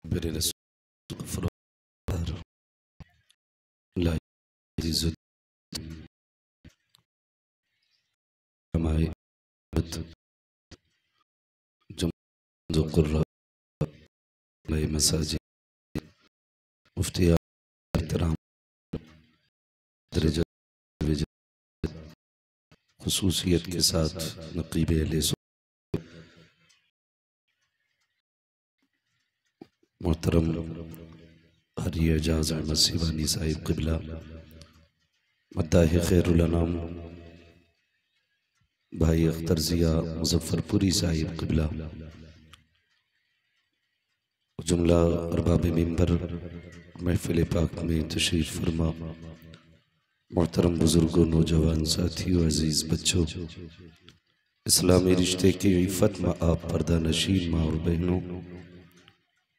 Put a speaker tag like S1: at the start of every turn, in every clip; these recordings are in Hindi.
S1: मेरे रसूल ला इज़्ज़त हमारे जो कुर्रा मसाजिद मुफ्ती एहतराम दरजा खुसूसियत के साथ नक़ीब अहले मोहतरम हरी एजाज़ अहमद सिवानी साहिब क़िबला मद्दाह खैरुल अनाम भाई अख्तर ज़िया मुज़फ़्फ़रपुरी साहिब क़िबला जुमला अरबाब मिंबर महफ़िल पाक में तशरीफ़ फरमा मोहतरम बुज़ुर्गों नौजवान साथियों अज़ीज़ बच्चों इस्लामी रिश्ते की इफ़्फ़त में आप पर्दा नशीन माँ और बहनों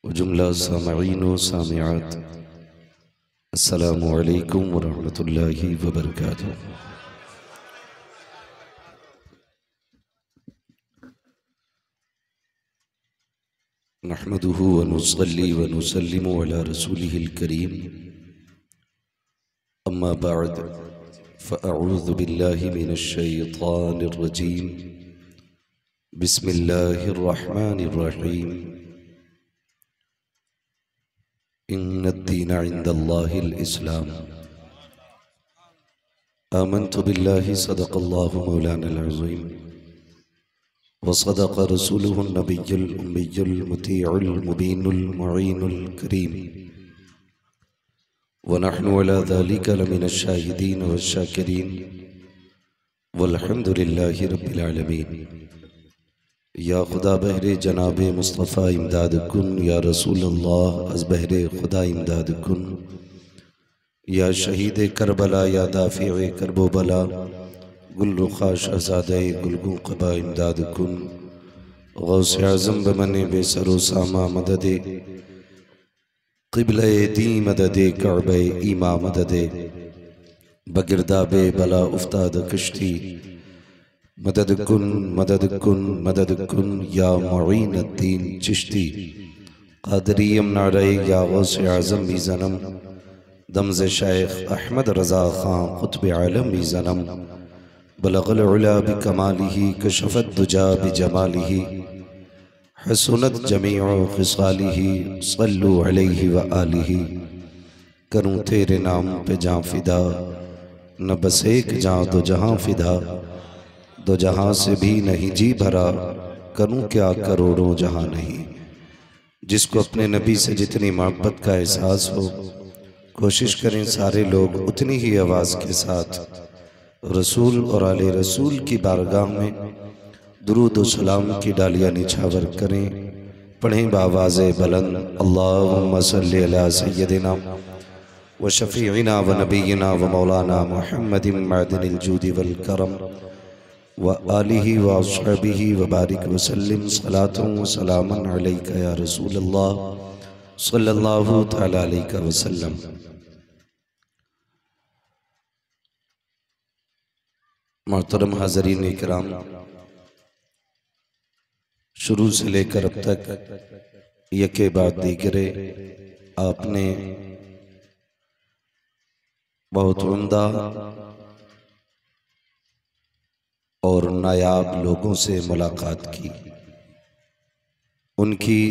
S1: जुमला सामईन व सामिआत अस्सलामु अलैकुम व रहमतुल्लाहि व बरकातुहू। नहमदुहु व नुसल्ली व नुसल्लिमु अला रसूलिहिल करीम अम्मा बअद फ़अऊज़ु बिल्लाहि मिनश शैतानिर रजीम बिस्मिल्लाहिर रहमानिर रहीम इन्नद्दीन इंदल्लाहिल इस्लाम आमन्तु बिल्लाहि सदक़ल्लाहु मौलानल अज़ीम व सदक़ रसूलुहुन नबियुल उम्मियुल मुतीउल मुबीनुल मुईनुल करीम व नहनु अला ज़ालिका लमिनश शाहिदीन व शाकिरीन वल्हम्दुलिल्लाहि रब्बिल आलमीन। या खुदा बहरे जनाबे मुस्तफ़ा इमदाद कुन या रसूल अल्लाह अज़ बहरे खुदा इमदाद कुन या शहीद करबला या दाफ़िए करबो बला गुल रुखा शहज़ादे गुलगुं क़बा इमदाद कुन गौसे आज़म बमने बेसरो सामा मददे क़िबले दी मददे कअबे ईमा मददे बगिरदाबे बला उफ्ताद कश्ती मदद कुन मदद कुन मदद कुन या मुईन अद्दीन चिश्ती क़ादरीयम नारे या गौसे आज़म भी ज़नम दमज़ शेख अहमद रज़ा ख़ां क़ुत्ब आलम भी ज़नम बलग़ल उला बिकमालिही कशफ़त दुजा बिजमालिही हसनत जमीउ ख़िसालिही सल्लु अलैहि व आलिही। करूँ तेरे नाम पे जाँ फ़िदा न बस एक जाँ दो जहाँ फ़िदा दो जहाँ से भी नहीं जी भरा करूँ क्या करोड़ों जहाँ नहीं। जिसको अपने नबी से जितनी मोहब्बत का एहसास हो कोशिश करें सारे लोग उतनी ही आवाज़ के साथ रसूल और आले रसूल की बारगाह में दुरूद व सलाम की डालियाँ निछावर करें। पढ़ें बावाज़े बुलंद अल्लाहुम्मा सल्लि अला सय्यदिना व शफ़ीइना व नबीना व मौलाना मुहम्मदिन मअदिनिल जूदि वल करम व आलिही व अस्हाबिही व बारिक व सल्लिम सलातन व सलामन अलैका या रसूल अल्लाह सल्लल्लाहु तआला अलैहि वसल्लम। मोहतरम हाज़रीन इकराम, शुरू से लेकर अब तक यके बाद दीगरे आपने बहुत उम्दा और नायाब लोगों से मुलाकात की। उनकी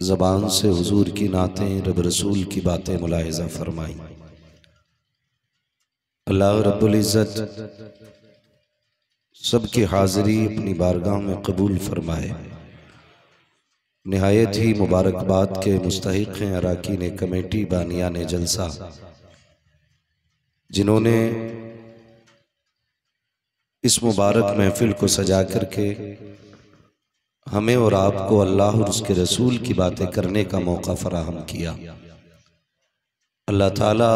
S1: ज़बान से हुजूर की नातें रब रसूल की बातें मुलाहिज़ा फरमाई। अल्लाह रब्बुल इज़्ज़त सबकी हाज़िरी अपनी बारगाह में कबूल फरमाए। निहायत ही मुबारकबाद के मुस्तहिक़ हैं अराकीन कमेटी बानियान जलसा जिन्होंने इस मुबारक महफिल को सजा करके हमें और आपको अल्लाह और उसके रसूल की बातें करने का मौका फराहम किया। अल्लाह ताला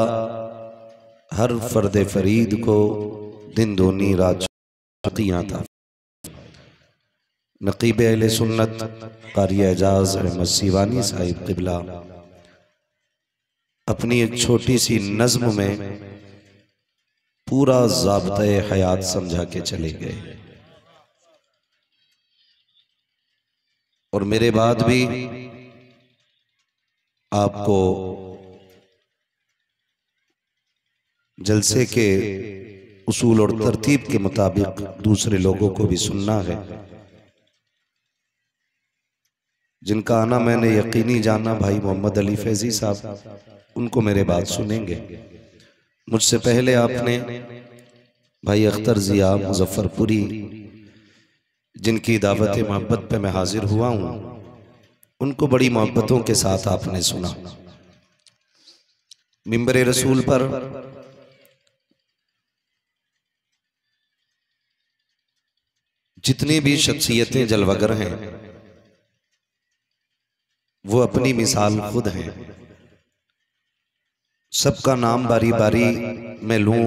S1: हर फ़र्द फरीद को दिन दूनी रात था। नक़ीब अहले सुन्नत क़ारी एजाज़ अहमद सिवानी साहिब क़िबला अपनी एक छोटी सी नज़्म में पूरा ज़ाब्ता-ए हयात समझा के चले गए और मेरे बाद भी आपको जलसे के उसूल और तरतीब के मुताबिक दूसरे लोगों को भी सुनना है। जिनका आना मैंने यकीनी जाना भाई मोहम्मद अली फैजी साहब, उनको मेरे बात सुनेंगे। मुझसे पहले आपने भाई अख्तर जिया मुजफ्फरपुरी, जिनकी दावत मोहब्बत पे मैं हाजिर हुआ हूँ, उनको बड़ी मोहब्बतों के साथ आपने सुना। मिंबर रसूल पर जितनी भी शख्सियतें जलवगर हैं वो अपनी मिसाल खुद हैं। सबका नाम बारी बारी मैं लूं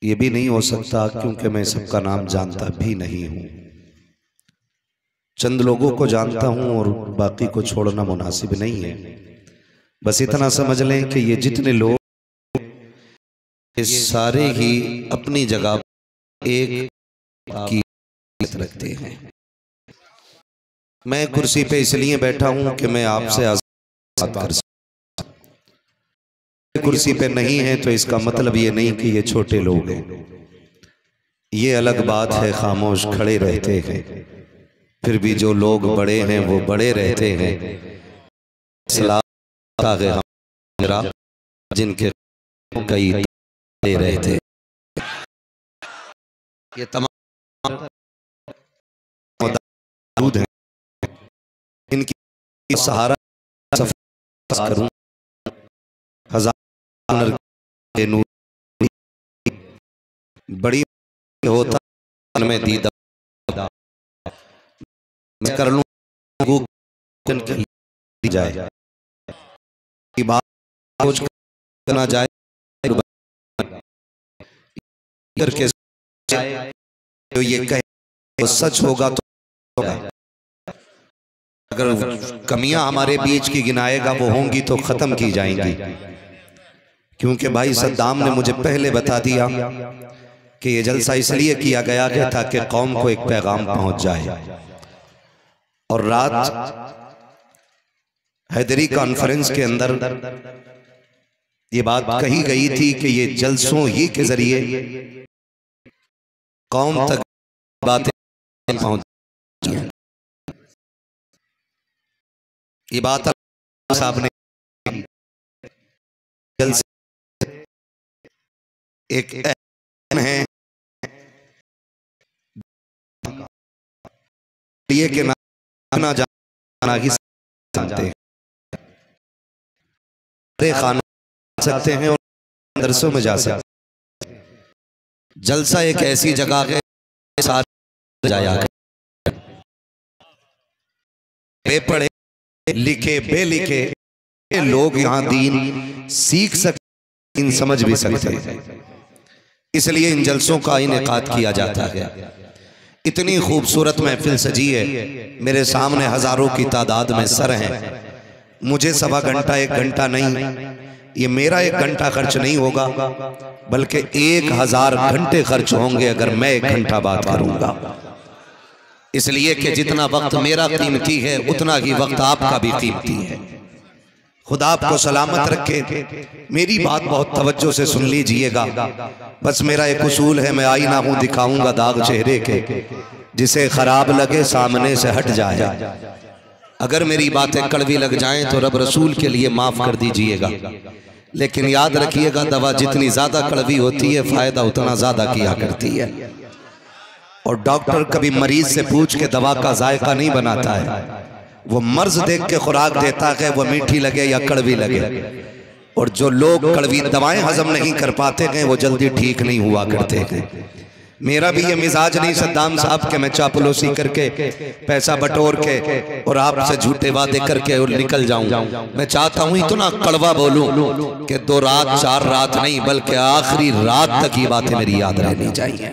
S1: ये भी नहीं हो सकता, क्योंकि मैं सबका नाम जानता भी नहीं हूं। चंद लोगों को जानता हूं और बाकी को छोड़ना मुनासिब नहीं है। बस इतना समझ लें कि ये जितने लोग ये सारे ही अपनी जगह एक की रखते हैं। मैं कुर्सी पे इसलिए बैठा हूं कि मैं आपसे बात कर सकूं। कुर्सी पे नहीं है तो इसका मतलब ये नहीं कि ये छोटे लोग हैं। ये अलग बात है, खामोश खड़े रहते हैं, फिर भी जो लोग बड़े हैं वो बड़े रहते हैं। जिनके कई रहते, ये तमाम हैं, इनकी सहारा करूं हजार के नूर बड़ी होता में दीदा मैं कर लूं जाए की बात कुछ करना जाए करके तो ये कहे तो सच होगा तो होगा। अगर कमियां हमारे बीच की गिनाएगा वो होंगी तो खत्म की जाएंगी। क्योंकि भाई सद्दाम ने मुझे पहले बता दिया कि ये जलसा इसलिए किया गया है ताकि कौम को एक पैगाम पहुंच जाए। और रात हैदरी कॉन्फ्रेंस के अंदर ये बात कही गई थी कि ये जलसों ही के जरिए कौम तक बातें पहुंच। ये बात साहब ने एक है ये कि ना जाना ही जानते हैं, खाना सकते हैं और दरसों में जा सकते हैं। जलसा एक ऐसी जगह है सारे जाया बेपढ़े लिखे बेलिखे लोग यहाँ दीन सीख सकते, इन समझ भी सकते हैं। इसलिए इन जलसों का इनेकाद किया जाता है। इतनी खूबसूरत महफिल सजी है, मेरे सामने हजारों की तादाद में सर हैं। मुझे सवा घंटा एक घंटा नहीं, ये मेरा एक घंटा खर्च नहीं होगा, बल्कि 1000 घंटे खर्च होंगे अगर मैं 1 घंटा बात करूंगा। इसलिए कि जितना वक्त मेरा कीमती है उतना ही वक्त आपका भी कीमती है। खुदा आपको सलामत रखे। मेरी बात बहुत तवज्जो से सुन लीजिएगा। बस मेरा एक उसूल है, मैं आईना हूं दिखाऊंगा दाग चेहरे के, जिसे खराब लगे सामने से हट जाए। अगर मेरी बातें कड़वी लग जाएं तो रब रसूल के लिए माफ कर दीजिएगा। लेकिन याद रखिएगा, दवा जितनी ज्यादा कड़वी होती है फायदा उतना ज्यादा किया करती है। और डॉक्टर कभी मरीज से पूछ के दवा का जायका नहीं बनाता है, वो मर्ज देख के खुराक देता है, वो मीठी लगे या कड़वी लगे। और जो लोग कड़वी दवाएं हजम नहीं कर पाते हैं वो जल्दी ठीक नहीं हुआ करते हैं। मेरा भी ये मिजाज नहीं सद्दाम साहब के मैं चापलूसी करके पैसा बटोर के और आपसे झूठे वादे करके और निकल जाऊं। मैं चाहता हूं इतना कड़वा बोलूं कि 2 रात 4 रात नहीं बल्कि आखिरी रात तक ये बातें मेरी याद रहनी चाहिए।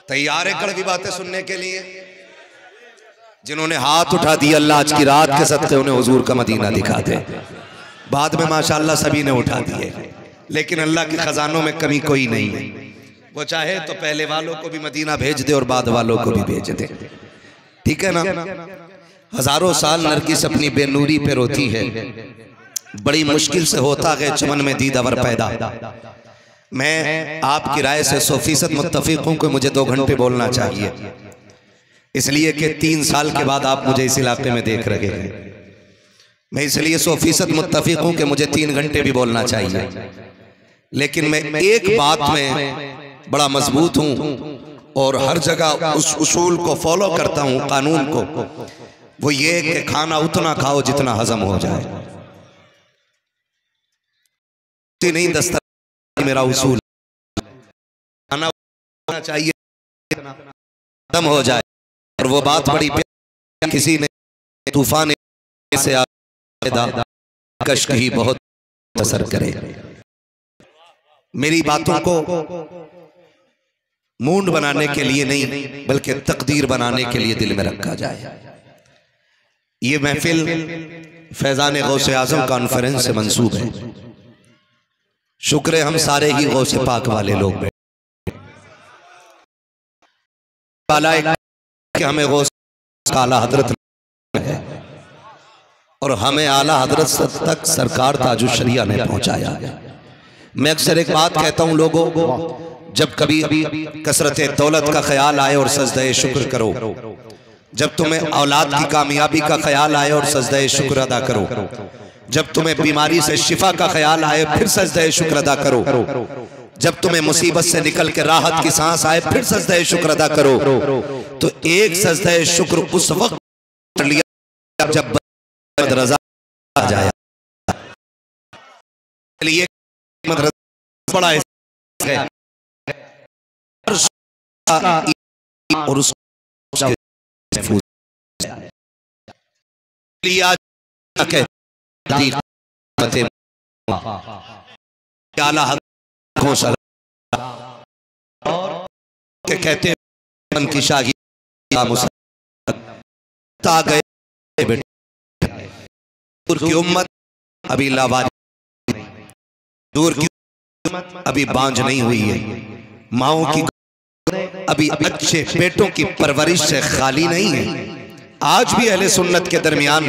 S1: तैयार है कड़वी बातें सुनने के लिए? जिन्होंने हाथ उठा दिया अल्लाह आज की रात के सदक़े उन्हें हुजूर का मदीना दिखा दे। बाद में माशाअल्लाह सभी ने उठा दिए, लेकिन अल्लाह के खजानों में कमी कोई नहीं है। वो चाहे तो पहले वालों को भी मदीना भेज दे और बाद वालों को भी भेज दे। ठीक है ना। हजारों साल नरगिस अपनी बेनूरी पे रोती है, बड़ी मुश्किल से होता है चमन में दीदावर पैदा। मैं आपकी राय से 100% मुत्तफिक हूं कि मुझे 2 घंटे बोलना चाहिए, इसलिए कि 3 साल के बाद आप मुझे इस इलाके में देख रहे हैं। मैं इसलिए 100% मुत्तफिक हूं कि मुझे 3 घंटे भी बोलना चाहिए, लेकिन मैं एक बात में बड़ा मजबूत हूं और हर जगह उस उसूल को फॉलो करता हूं, कानून को। वो ये कि खाना उतना खाओ जितना हजम हो जाए। नहीं दस्तर मेरा उसूल, खाना होना चाहिए हजम हो जाए। और वो बात बड़ी किसी ने तूफान से कश की बहुत असर करे। मेरी बातों को मूंड बनाने के लिए नहीं बल्कि तकदीर बनाने के लिए दिल में रखा जाए। ये महफिल फैजान गौसे आजम कॉन्फ्रेंस से मंसूब है। शुक्र है हम सारे ही गौसे पाक वाले लोग बैठे कि हमें गौसे आला हजरत है और हमें आला हजरत तक सरकार ताजुश शरिया ने पहुंचाया। मैं अक्सर एक बात कहता हूं लोगों, जब कभी कसरत दौलत का ख्याल आए और सजदे शुक्र करो, जब तुम्हें औलाद की कामयाबी का ख्याल आए और सजदे शुक्र अदा करो, जब तुम्हें बीमारी से शिफा का ख्याल आए फिर सजदे शुक्र अदा करो, जब तुम्हें मुसीबत से निकल के राहत की सांस आए फिर सजदे शुक्र अदा करो। तो एक सजदे शुक्र उस वक्त कर लिया जब रजा आ जाए। लिए बड़ा है और उस कहते मन की शाही आ गए दूर की उम्मत अभी लावारिस, दूर की उम्मत अभी बांझ नहीं हुई है, माओं की अभी अच्छे बेटों की परवरिश से खाली नहीं है। आज भी अहले सुन्नत के दरमियान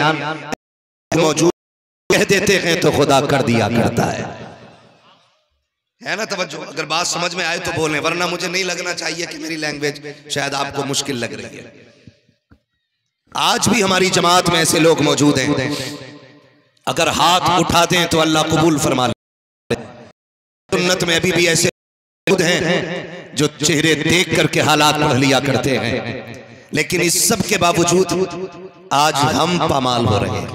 S1: मौजूद कह देते हैं तो खुदा कर दिया करता है ना। तवज्जो, अगर बात समझ में आए तो बोलें, वरना मुझे नहीं लगना चाहिए कि मेरी लैंग्वेज शायद आपको मुश्किल लग रही है। आज भी हमारी जमात में ऐसे लोग मौजूद हैं, अगर हाथ उठा दें तो अल्लाह कबूल फरमा ले। सुन्नत में अभी भी ऐसे मौजूद हैं जो चेहरे देख करके हालात पढ़ लिया करते हैं, लेकिन इस सब के बावजूद आज हम पामाल हो रहे हैं।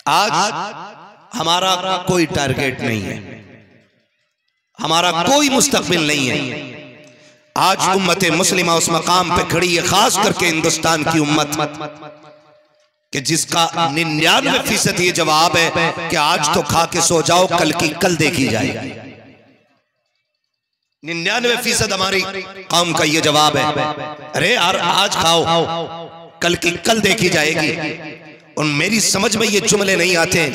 S1: आज हमारा कोई टारगेट नहीं है, हमारा कोई मुस्तकबिल नहीं है। आज उम्मत मुस्लिमा उस मकाम पे खड़ी है, खास करके हिंदुस्तान की उम्मत, कि जिसका 99% ये जवाब है कि आज तो खा के सो जाओ, कल की कल देखी जाएगी। 99% हमारी कौम का ये जवाब है, अरे यार आज खाओ कल की कल देखी जाएगी। और मेरी समझ में ये जुमले नहीं आते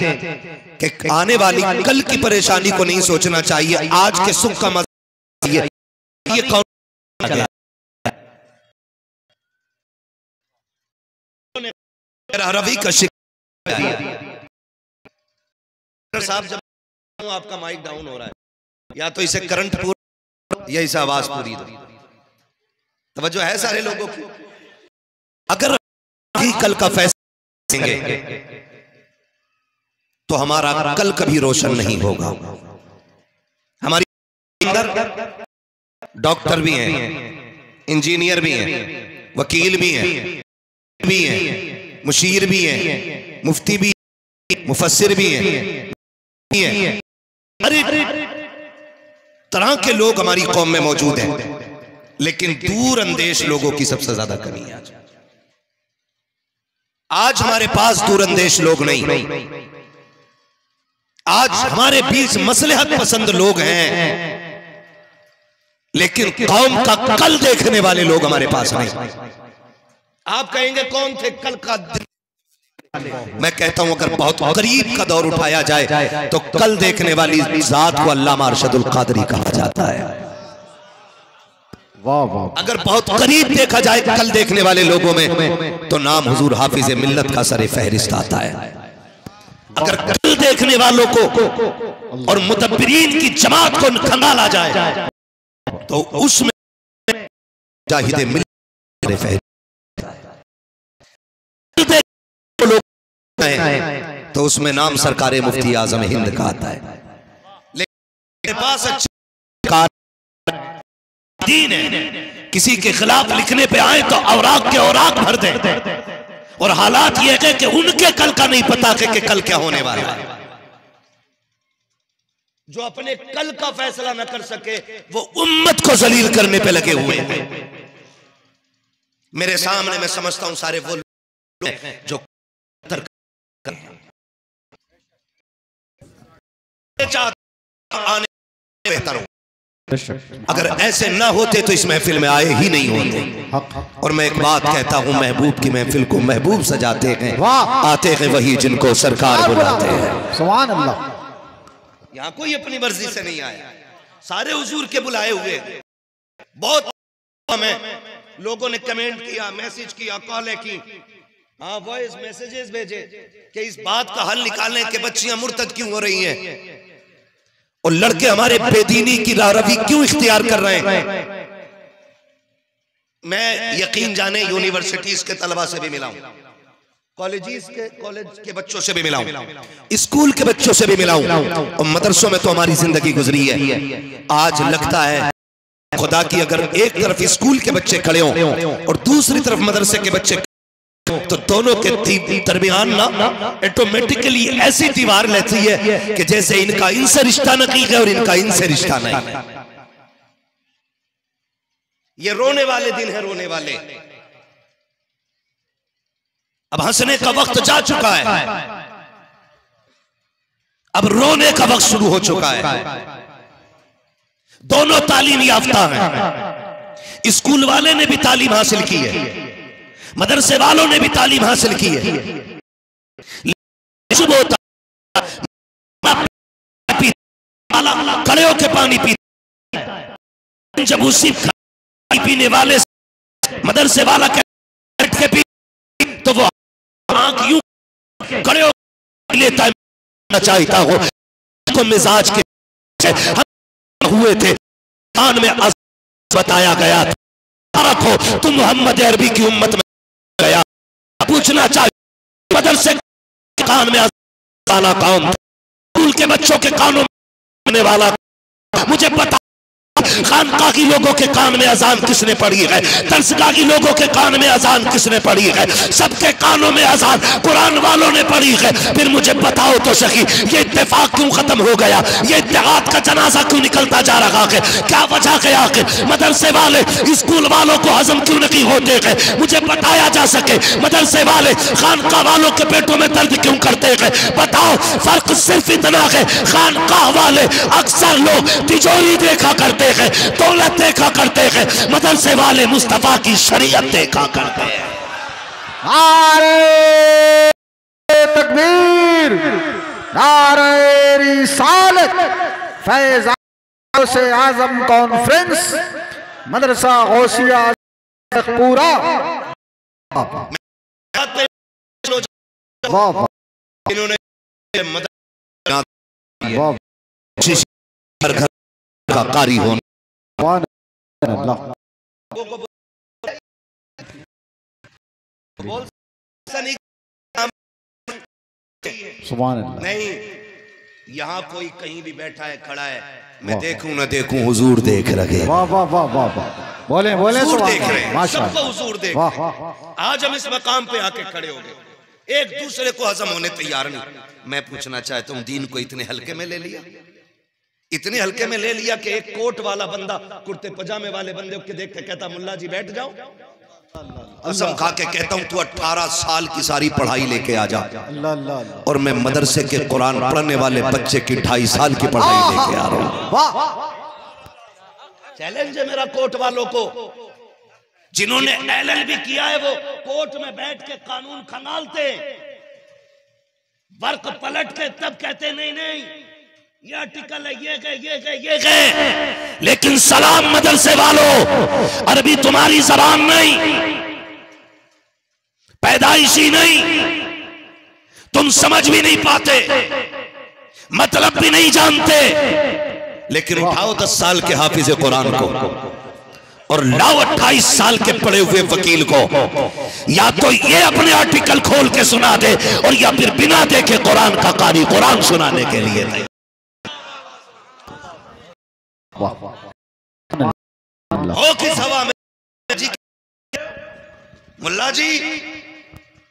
S1: कि आने वाली कल की परेशानी को नहीं सोचना चाहिए, आज के सुख का मजा ये कौन रवि का शिकार साहब। जब आपका माइक डाउन हो रहा है, या तो इसे करंट पूरा या इसे आवाज पूरी दो। तवज्जो है सारे लोगों की। अगर कल का फैसला लेंगे तो हमारा कल कभी रोशन नहीं होगा। हमारी अंदर डॉक्टर भी हैं, इंजीनियर भी हैं, वकील भी हैं, मुशीर भी हैं, मुफ्ती भी, मुफस्सिर भी हैं, अरे तरह के लोग हमारी कौम में मौजूद हैं, लेकिन दूर अंदेश लोगों की सबसे ज्यादा कमी है। आज हमारे पास दूर अंदेश लोग नहीं, आज हमारे बीच मसलहत पसंद लोग हैं, लेकिन कौम का कल देखने वाले लोग हमारे पास नहीं। आप कहेंगे कौन थे कल का दिन? मैं कहता हूं अगर बहुत करीब का दौर उठाया जाए तो कल देखने वाली जात को अल्लामा अरशदुल कादरी कहा जाता है।
S2: वाह वाह।
S1: अगर बहुत करीब देखा जाए कल देखने वाले लोगों में तो नाम हुजूर हाफिज मिल्लत का सरे फहरिस्त आता है। अगर कल देखने वालों को और मुतब्बिरीन की जमात को खंगाला जाए तो उसमें जाहिद मिल्लत तो उसमें नाम सरकार मुफ्ती आजम हिंद का आता है। लेकिन पास अच्छा दीन है, किसी के खिलाफ लिखने पे आए तो औराक के औराक भर दे। और हालात ये है कि उनके कल का नहीं पता कि कल क्या होने वाला है। जो अपने कल का फैसला न कर सके वो उम्मत को जलील करने पे लगे हुए हैं। मेरे सामने मैं समझता हूं सारे वो लोग जो आने बेहतर हो। अगर ऐसे ना होते तो इस महफिल में आए ही नहीं होते। और मैं एक बात कहता हूं, महबूब की महफिल को महबूब सजाते हैं, आते हैं वही जिनको सरकार बुलाते हैं।
S2: सुभान अल्लाह।
S1: यहाँ कोई अपनी मर्जी से नहीं आया, सारे हुजूर के बुलाए हुए। बहुत हमें लोगों ने कमेंट किया, मैसेज किया, कॉलें की, हाँ वॉइस मैसेजेस भेजे कि इस बात का हल निकालने के बच्चियां मुर्तद क्यों हो रही हैं और लड़के हमारे बेदीनी की रारवी क्यों इख्तियार कर रहे हैं। मैं यकीन जाने यूनिवर्सिटीज के तलबा से भी मिला हूं, कॉलेज के बच्चों से भी मिला हूं, स्कूल के बच्चों से भी मिला हूं, और मदरसों में तो हमारी जिंदगी गुजरी है। आज लगता है खुदा की अगर एक तरफ स्कूल के बच्चे खड़े हों और दूसरी तरफ मदरसे के बच्चे तो दोनों के दरमियान ना ऑटोमेटिकली ऐसी दीवार लेती है कि जैसे इनका इनसे रिश्ता नहीं है और इनका इनसे रिश्ता नहीं है। ये रोने वाले दिन है, रोने वाले। अब हंसने का वक्त जा चुका है, अब रोने का वक्त शुरू हो चुका है। दोनों तालीम याफ्ता हैं, स्कूल वाले ने भी तालीम हासिल की है, मदरसे वालों ने भी तालीम हासिल की है। खड़े होकर पानी पीते, जब उसी पीने वाले मदरसे वाला बैठ के पी तो वो आंख यूं खड़े होकर लेता है, चाहता हो तो मिजाज के हुए थे। कान में बताया गया था रखो तुम मोहम्मद अरबी की उम्मत में गया। पूछना चाहिए मदरसे के कान में वाला कौन, स्कूल के बच्चों के कानों में वाला। मुझे पता खानका की लोगों के कान में अजान किसने पढ़ी है, दरसगाह की लोगों के कान में अजान किसने पढ़ी है, सबके कानों में अजान कुरान वालों ने पढ़ी है। फिर मुझे बताओ तो सही ये इत्तेफाक क्यों खत्म हो गया, ये इत्तेहाद का जनाजा क्यों निकलता जा रहा है, क्या वजह है आखिर। मदरसे वाले स्कूल वालों को हजम क्यों नहीं होते हैं, मुझे बताया जा सके। मदरसे वाले खानका वालों के पेटों में दर्द क्यों करते हैं, बताओ। फर्क सिर्फ इतना है, खानकाह वाले अक्सर लोग तिजोरी देखा करते हैं, दौलत देखा करते हैं, मदरसे वाले मुस्तफा की शरीयत देखा करते हैं।
S2: नारे तकबीर, नारे रिसालत, फैज़ से आज़म कॉन्फ्रेंस, मदरसा गौसिया पूरा।
S1: इन्होंने का कारी होना
S2: सुभान अल्लाह।
S1: नहीं, यहाँ कोई कहीं भी बैठा है, खड़ा है, मैं देखूं ना देखूं हुजूर देख रहे।
S2: वाह वाह वाह वाह वाह, बोले बोले
S1: देख रहे हैं, सबको हुजूर देख रहे
S2: हैं।
S1: आज हम इस मकाम पे आके खड़े हो गए, एक दूसरे को हजम होने तैयार नहीं। मैं पूछना चाहता हूँ, दीन को इतने हल्के में ले लिया, इतने हल्के में ले लिया कि एक कोट वाला बंदा कुर्ते पजामे वाले बंदे को देख के कहता मुल्ला जी बैठ जाओ। कसम खा के कहता हूं तू 18 साल की सारी पढ़ाई लेके आ जा, और मैं मदरसे के कुरान पढ़ने वाले बच्चे की 2.5 साल की पढ़ाई लेके आ रहा हूं। चैलेंज है मेरा कोर्ट वालों को, जिन्होंने LLB किया है वो कोर्ट में बैठ के कानून खंगालते, वर्क पलट के तब कहते नहीं नहीं
S3: ये आर्टिकल है, ये गए, ये गए, ये गए, लेकिन सलाम मदरसे वालों, अरबी तुम्हारी जबान नहीं, पैदाइशी नहीं, तुम समझ भी नहीं पाते, मतलब भी नहीं जानते, लेकिन उठाओ 10 साल के हाफिज कुरान को और लाओ 28 साल के पढ़े हुए वकील को, या तो ये अपने आर्टिकल खोल के सुना दे और या फिर बिना देखे कुरान का कारी कुरान सुनाने के लिए दे। हो किस हवा में जी, मुल्ला जी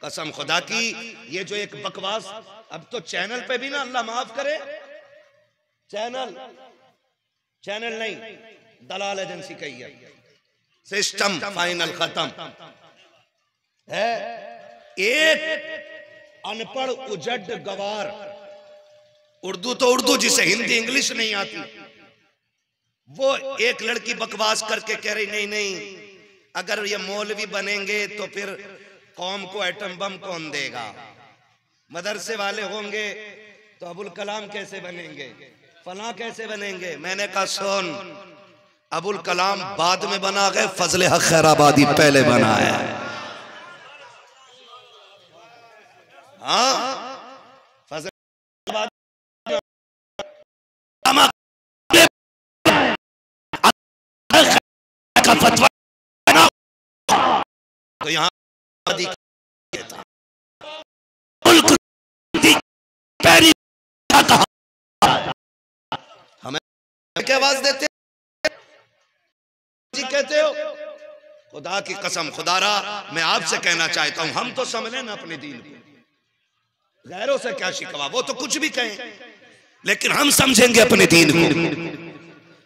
S3: कसम खुदा की, ये जो एक बकवास, अब तो चैनल पे भी ना, अल्लाह माफ करे, चैनल नहीं, दलाल एजेंसी कही है, सिस्टम फाइनल खत्म है। एक अनपढ़ उजड़ गवार, उर्दू तो उर्दू, जिसे हिंदी इंग्लिश नहीं आती, वो एक लड़की बकवास करके कह रही नहीं नहीं, अगर ये मौलवी बनेंगे तो फिर कौम को एटम बम कौन देगा, मदरसे वाले होंगे तो अबुल कलाम कैसे बनेंगे, फला कैसे बनेंगे। मैंने कहा सुन, अबुल कलाम बाद में बना गए, फजले हक खैराबादी पहले बना है। हाँ, फजले का फतवा तो यहाँ हमें क्या आवाज देते जी, कहते हो खुदा की कसम, खुदारा मैं आपसे कहना चाहता हूं, हम तो समझे ना अपने दीन को, गैरों से क्या शिकवा, वो तो कुछ भी कहें, लेकिन हम समझेंगे अपने दीन को,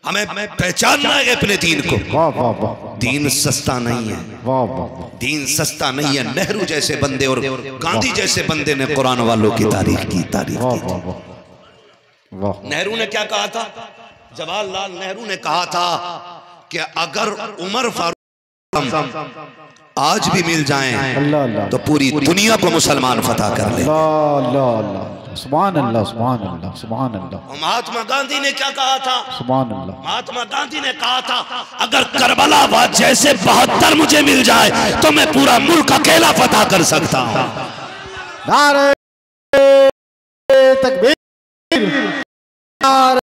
S3: हमें पहचानना है अपने दीन को। दीन सस्ता नहीं है, दीन सस्ता नहीं है। नेहरू जैसे बंदे और गांधी जैसे बंदे ने कुरान वालों की तारीफ की। नेहरू ने क्या कहा था, जवाहरलाल नेहरू ने कहा था कि अगर उमर फारूक आज भी मिल जाएं तो पूरी दुनिया को मुसलमान फतह कर ले।
S2: सुभान अल्लाह, सुभान अल्लाह, सुभान अल्लाह।
S3: महात्मा गांधी ने क्या कहा था,
S2: सुभान अल्लाह, महात्मा
S3: गांधी ने कहा था अगर करबला जैसे 72 मुझे मिल जाए तो मैं पूरा मुल्क अकेला फतह कर सकता हूं।
S2: नारे तकबीर, नारे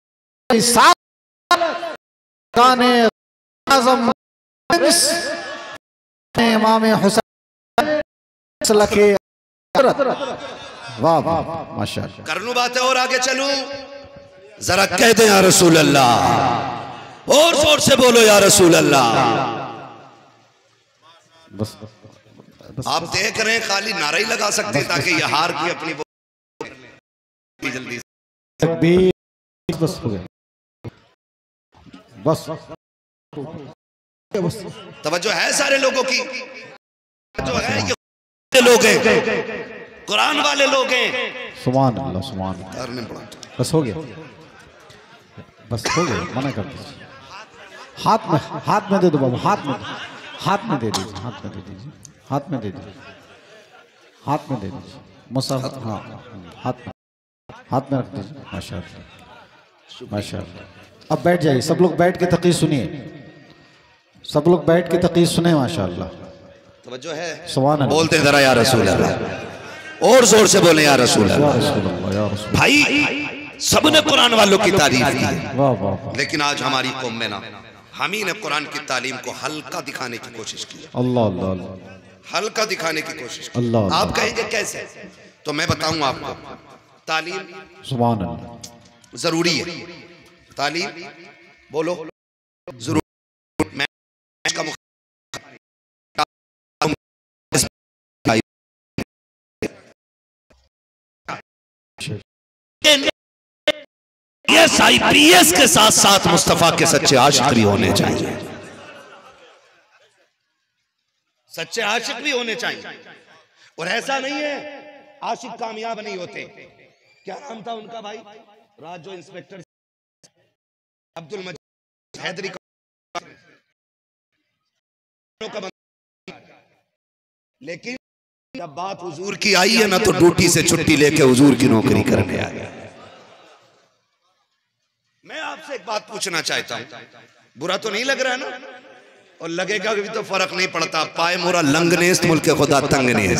S2: आज़म इमाम हुसैन, वाह वाह माशाअल्लाह।
S3: कर लूं बातें और आगे चलूं, जरा कह दे या रसूल अल्लाह, और जोर से बोलो या रसूल अल्लाह।
S2: बस
S3: आप देख रहे हैं, खाली नारा ही लगा सकते हैं ताकि ये हार की अपनी जल्दी
S2: तकबीर। बस हो गया, बस
S3: तवज्जो है सारे लोगों की, जो है ये लोग हैं, कुरान वाले लोग हैं।
S2: सुभान अल्लाह, सुभान अल्लाह। बस हो गया, बस हो गया, मना कर दीजिए। हाथ में दे दो बाबू, हाथ में दे दीजिए, हाथ में दे दीजिए, हाथ में दे दीजिए, हाथ में दे दीजिए, मुसहफ, हाँ हाथ में रख दीजिए। माशाअल्लाह, माशाअल्लाह। अब बैठ जाइए, सब लोग बैठ के तक़ीज़ सुनिए, सब लोग बैठ के तक़ीज़ सुने। माशाअल्लाह,
S3: तवज्जो है,
S2: सुभान अल्लाह।
S3: बोलते जरा या रसूल अल्लाह, और जोर से बोले या रसूल अल्लाह। भाई सबने कुरान वालों की तारीफ की है, लेकिन आज हमारी कौम में ना, हम ही ने कुरान की तालीम को हल्का दिखाने की कोशिश की।
S2: अल्लाह अल्लाह,
S3: हल्का दिखाने की कोशिश की।
S2: अल्लाह,
S3: आप कहेंगे कैसे, तो मैं बताऊंगा आपको। तालीम
S2: सुभान अल्लाह
S3: जरूरी है, तालीम बोलो जरूरी। मैं इसका IPS के साथ साथ मुस्तफा के सच्चे आशिक भी होने चाहिए, सच्चे आशिक भी होने चाहिए। और ऐसा नहीं है आशिक कामयाब नहीं होते। क्या नाम था उनका भाई, राज जो इंस्पेक्टर अब्दुल मजीद हैदरी का, लेकिन जब बात हुजूर की आई है ना, तो ड्यूटी से छुट्टी लेके हुजूर की नौकरी करने आ गया। आपसे एक बात पूछना चाहता हूं, बुरा तो नहीं लग रहा है ना? और लगेगा भी तो फर्क नहीं पड़ता। पाए मोरा लंग ने मुल्क खुदा तंग ने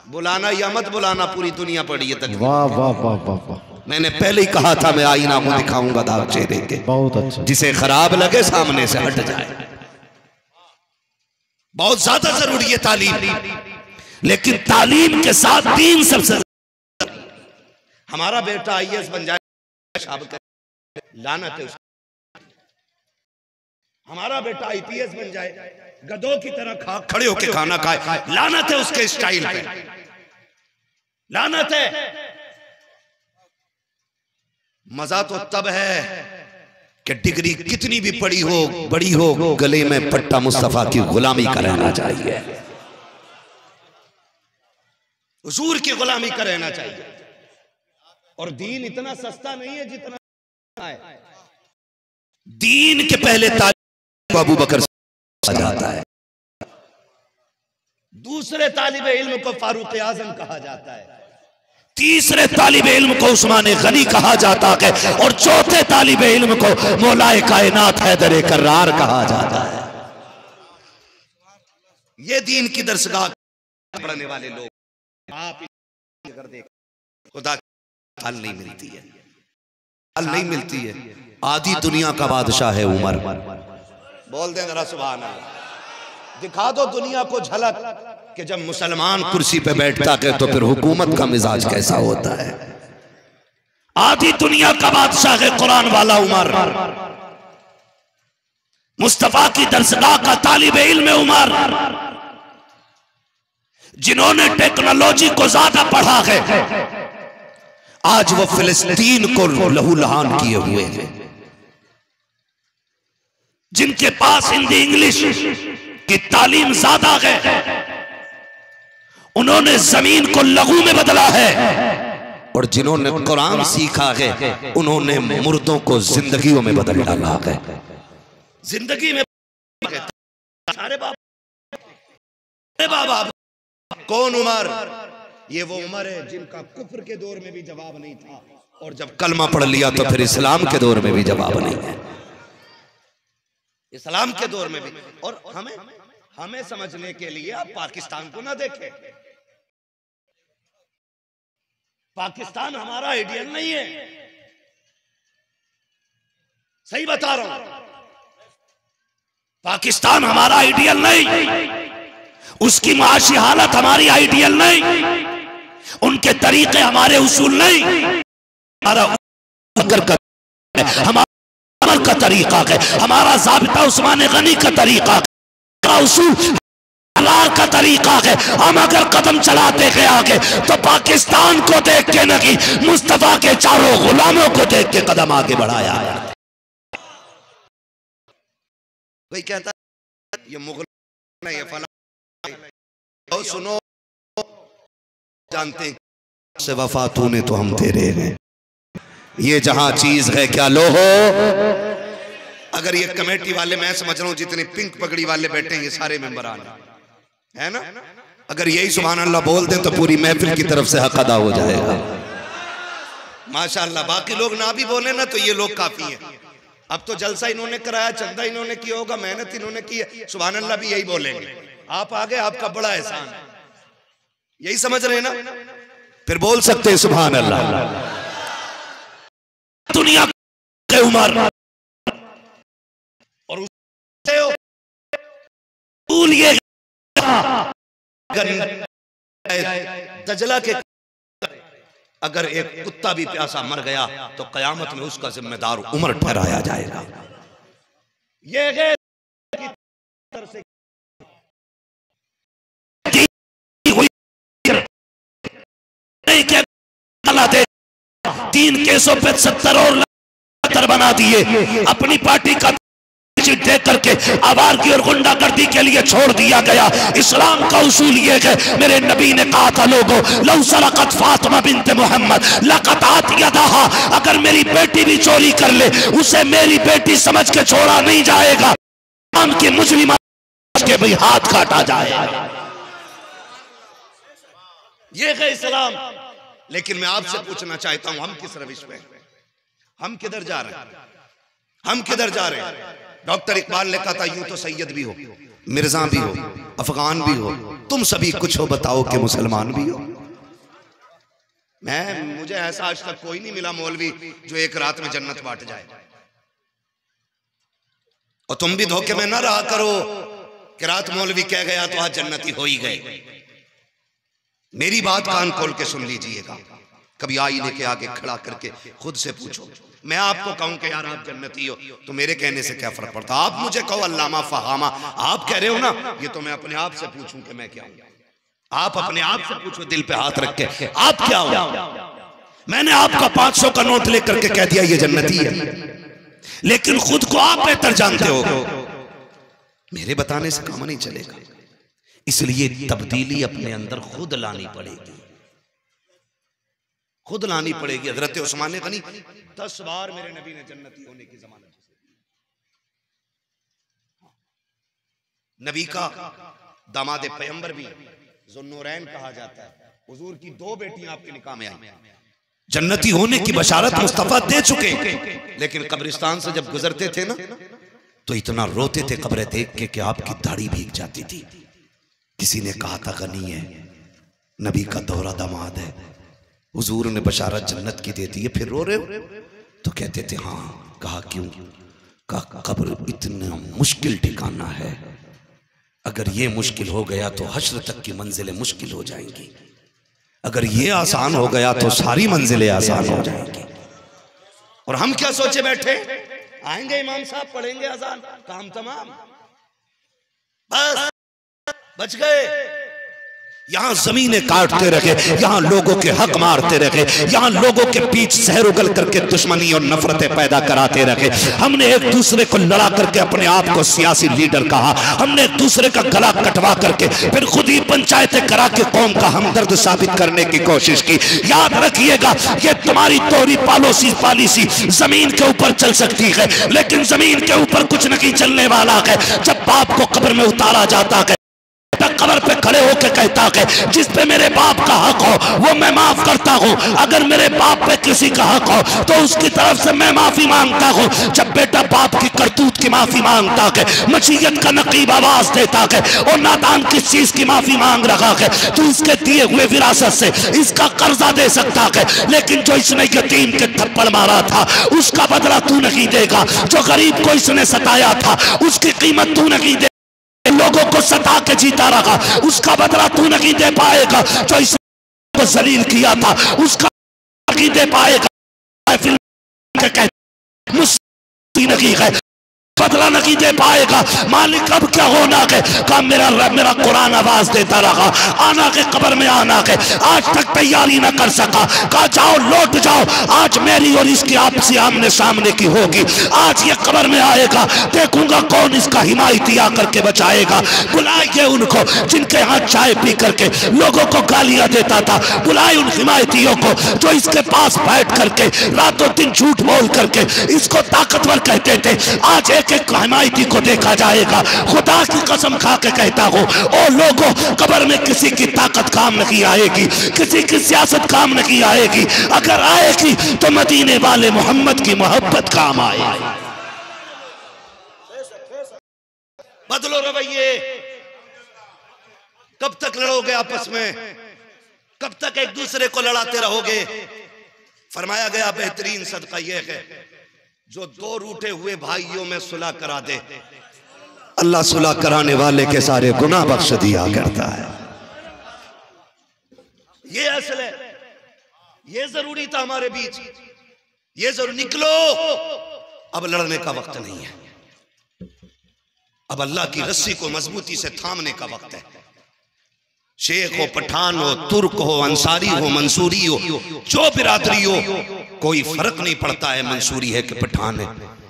S3: बुलाना या मत बुलाना, पूरी दुनिया पड़ी है तक।
S2: वाह वाह वाह वाह वाह।
S3: मैंने पहले ही कहा था मैं आईना को दिखाऊंगा दाग चेहरे के।
S2: बहुत अच्छा।
S3: जिसे खराब लगे सामने से हट जाए। बहुत ज्यादा जरूरी है तालीम, लेकिन तालीम के साथ दीन सबसे। हमारा बेटा आईएएस बन जाए, लानत है उसको। हमारा बेटा आईपीएस बन जाए, गधों की तरह खड़े होकर खाना खाए, लानत है उसके स्टाइल पे, लानत है। मजा तो तब है कि डिग्री कितनी भी पड़ी हो, बड़ी हो, गले में पट्टा मुस्तफा की गुलामी का रहना चाहिए, हुजूर की गुलामी का रहना चाहिए। और दीन इतना सस्ता नहीं है जितना है। दीन के पहले तालिब अबू बकर जाता है, दूसरे तालिब इल्म को फारूक आजम कहा जाता है, तीसरे तालिब इल्म को उस्मान गनी कहा जाता है, और चौथे तालिब इल्म को मौलाए कायनात हैदर कर्रार कहा जाता है। ये दीन की दरसगाह पढ़ने वाले लोग आप अगर देख, खुदा फल नहीं मिलती है, फल नहीं मिलती है। आधी दुनिया का बादशाह है उमर। बोल दे जरा सुभान अल्लाह। दिखा दो दुनिया को झलक कि जब मुसलमान कुर्सी पे बैठता है तो फिर हुकूमत का मिजाज कैसा होता है। आधी दुनिया का बादशाह है कुरान वाला उमर, मुस्तफा की दरसगाह का तालिब इल्म उमर, जिन्होंने टेक्नोलॉजी को ज्यादा पढ़ा है। आज वो फिलिस्तीन को लहूलुहान किए हुए हैं, जिनके पास हिंदी इंग्लिश की तालीम ज्यादा है, उन्होंने जमीन को लहू में बदला है। और जिन्होंने कुरान सीखा है, उन्होंने मुर्दों को जिंदगियों में बदल डाला है। जिंदगी में अरे बाबा कौन उमर? ये वो उमर है जिनका कुफ्र के दौर में भी जवाब नहीं था, और जब कलमा पढ़ लिया तो फिर इस्लाम के दौर में भी जवाब नहीं है। इस्लाम के दौर में भी। और हमें समझने के लिए आप पाकिस्तान को ना देखें। पाकिस्तान हमारा आइडियल नहीं है, सही बता रहा हूं। पाकिस्तान हमारा आइडियल नहीं, उसकी माशी हालत हमारी आइडियल नहीं, उनके तरीके हमारे उसूल नहीं। हमारा का तरीका है, हमारा ज़ाबिता उस्मान गनी का तरीका है, उसूल का तरीका है। हम अगर कदम चलाते हैं आगे तो पाकिस्तान को देख के नहीं, मुस्तफा के चारों गुलामों को देख के कदम आगे बढ़ाया है। कोई कहता है ये मुगल ये फला, तो सुनो, जानते हैं से वफा तूने तो हम तेरे हैं, ये जहां चीज है क्या लो हो। अगर ये कमेटी वाले, मैं समझ रहा हूं जितने पिंक पगड़ी वाले बैठे हैं ये सारे मेंबरान है ना, अगर यही सुभान अल्लाह बोल दें तो पूरी महफिल की तरफ से हक अदा हो जाएगा माशाअल्लाह। बाकी लोग ना भी बोले ना तो ये लोग काफी हैं। अब तो जलसा इन्होंने कराया, चंदा इन्होंने किया होगा, मेहनत इन्होंने की है, सुभान अल्लाह भी यही बोलेंगे। आप आगे, आपका बड़ा एहसान है, यही समझ रहे ना, फिर बोल सकते हैं सुभान अल्लाह। दुनिया के उमर और ये दजला के, अगर एक कुत्ता भी प्यासा मर गया तो कयामत में उसका जिम्मेदार उमर ठहराया जाएगा। ये तीन केसों पे 70 और बना दिए, अपनी पार्टी का दे करके आवारगी और गुंडागर्दी के लिए छोड़ दिया गया। इस्लाम का उसूल ये है, मेरे नबी ने कहा था लोगों, लौ सरकत फातिमा बिन्त मोहम्मद लक़तात यदाहा, अगर मेरी बेटी भी चोरी कर ले उसे मेरी बेटी समझ के छोड़ा नहीं जाएगा, इस्लाम के मुजरिम के भी हाथ काटा जाएगा। ये है इस्लाम। लेकिन मैं आपसे पूछना चाहता हूं, हम किस रविश में? हम किधर जा रहे हैं, हम किधर जा रहे हैं? डॉक्टर इकबाल ने कहा था यूं तो सैयद भी हो, मिर्जा भी हो, अफगान भी हो, तुम सभी कुछ हो बताओ कि मुसलमान भी हो। मुझे ऐसा आज तक कोई नहीं मिला मौलवी जो एक रात में जन्नत बांट जाए। और तुम भी धोखे में ना रहा करो कि रात मौलवी कह गया तो आज जन्नती हो ही गए। मेरी बात कान खोल के सुन लीजिएगा, कभी आईने के आगे खड़ा करके खुद से पूछो। मैं आपको कहूं कि यार आप जन्नती हो तो मेरे कहने से क्या फर्क पड़ता? आप मुझे कहो अल्लामा फहामा, आप कह रहे हो ना, ये तो मैं अपने आप से पूछूं कि मैं क्या हूं। आप अपने आप से पूछो दिल पे हाथ रख के, आप क्या हो? मैंने आपका 500 का नोट लेकर के कह दिया ये जन्नती है, लेकिन खुद को आप बेहतर जानते हो। मेरे बताने से काम नहीं चलेगा, इसलिए तब्दीली अपने अंदर खुद लानी पड़ेगी, खुद लानी पड़ेगी। हजरत उस्मान गनी 10 बार मेरे नबी ने जन्नती होने की जमानत दी। नबी का दामाद पैगंबर भी ज़ुन्नूरैन कहा जाता है। हुजूर की 2 बेटियां आपके निकाह में आई, जन्नती होने की बशारत मुस्तफा दे चुके, लेकिन कब्रिस्तान से जब गुजरते थे ना तो इतना रोते थे कब्रें देख के कि आपकी दाढ़ी भीग जाती थी। किसी ने कहा था गनी है, नबी का दोहरा दामाद है, हुजूर ने बशारत जन्नत की दे दी है, फिर रो रहे हो? तो कहते थे हाँ। कहा क्यों? कहा कब्र इतना मुश्किल ठिकाना है, अगर ये मुश्किल हो गया तो हश्र तक की मंजिलें मुश्किल हो जाएंगी, अगर ये आसान हो गया तो सारी मंजिलें आसान हो जाएंगी। और हम क्या सोचे बैठे, आएंगे इमाम साहब पढ़ेंगे अजान, काम तमाम, बस बच गए। यहां जमीनें काटते रहे, यहां लोगों के हक मारते रहे, यहां लोगों के बीच सहर उगल करके दुश्मनी और नफरतें पैदा कराते रहे। हमने एक दूसरे को लड़ा करके अपने आप को सियासी लीडर कहा, हमने एक दूसरे का गला कटवा करके फिर खुद ही पंचायतें करा के कौम का हमदर्द साबित करने की कोशिश की। याद रखिएगा, ये तुम्हारी तोरी पॉलिसी जमीन के ऊपर चल सकती है, लेकिन जमीन के ऊपर कुछ नहीं चलने वाला है। जब बाप को कब्र में उतारा जाता है, कब्र पे खड़े होकर कहता है जिस पे मेरे बाप का हक हो वो मैं माफ करता हूँ, अगर मेरे बाप पे किसी का हक हो तो उसकी तरफ से मैं माफी मांगता हूँ। जब बेटा बाप की करतूत की माफी मांगता है, मशीयत का नकीब आवाज देता है, और नादान किस चीज की माफी मांग रहा है, तो इसके दिए हुए विरासत से इसका कर्जा दे सकता है, लेकिन जो इसने यतीम के थप्पड़ मारा था उसका बदला तू नहीं देगा, जो गरीब को इसने सताया था उसकी कीमत तू नहीं दे, लोगों को सता के जीता रहा उसका बदला तू नहीं दे पाएगा, जो इसने जलील किया था उसका नहीं दे पाएगा, मुझसे नहीं है, बदला नहीं दे पाएगा। मालिक अब क्या होना है? कहा मेरा रब, मेरा कुरान आवाज देता रहा, आना के कब्र में आना के, आज तक तैयारी ना कर सका। कहा जाओ लौट जाओ, आज मेरी और इसकी आपसी आमने सामने की होगी, आज ये कब्र में आएगा, देखूंगा कौन इसका हिमायती आकर के बचाएगा। बुलाइए उनको जिनके यहाँ चाय पी करके लोगों को गालियां देता था, बुलाए उन हिमायतियों को जो इसके पास बैठ करके रातों दिन झूठ बोल करके इसको ताकतवर कहते थे। आज एक हिमायती को देखा जाएगा। खुदा की कसम खा के कहता हूं, ओ लोगों, कब्र में किसी की ताकत काम नहीं आएगी, किसी की सियासत काम नहीं आएगी, अगर आएगी तो मदीने वाले मोहम्मद की मोहब्बत काम आएगी। बदलो रवैये, कब तक लड़ोगे आपस में, कब तक एक दूसरे को लड़ाते रहोगे? फरमाया गया बेहतरीन सदका यह है जो 2 रूठे हुए भाइयों में सुलह करा दे, अल्लाह सुलह कराने वाले के सारे गुनाह बख्श दिया करता है। ये असल है, ये जरूरी था हमारे बीच, ये जरूर निकलो, अब लड़ने का वक्त नहीं है, अब अल्लाह की रस्सी को मजबूती से थामने का वक्त है। शेख हो, पठान हो, तुर्क हो, अंसारी हो, मंसूरी हो, जो बिरादरी हो, कोई फर्क नहीं पड़ता है मंसूरी है कि पठान है,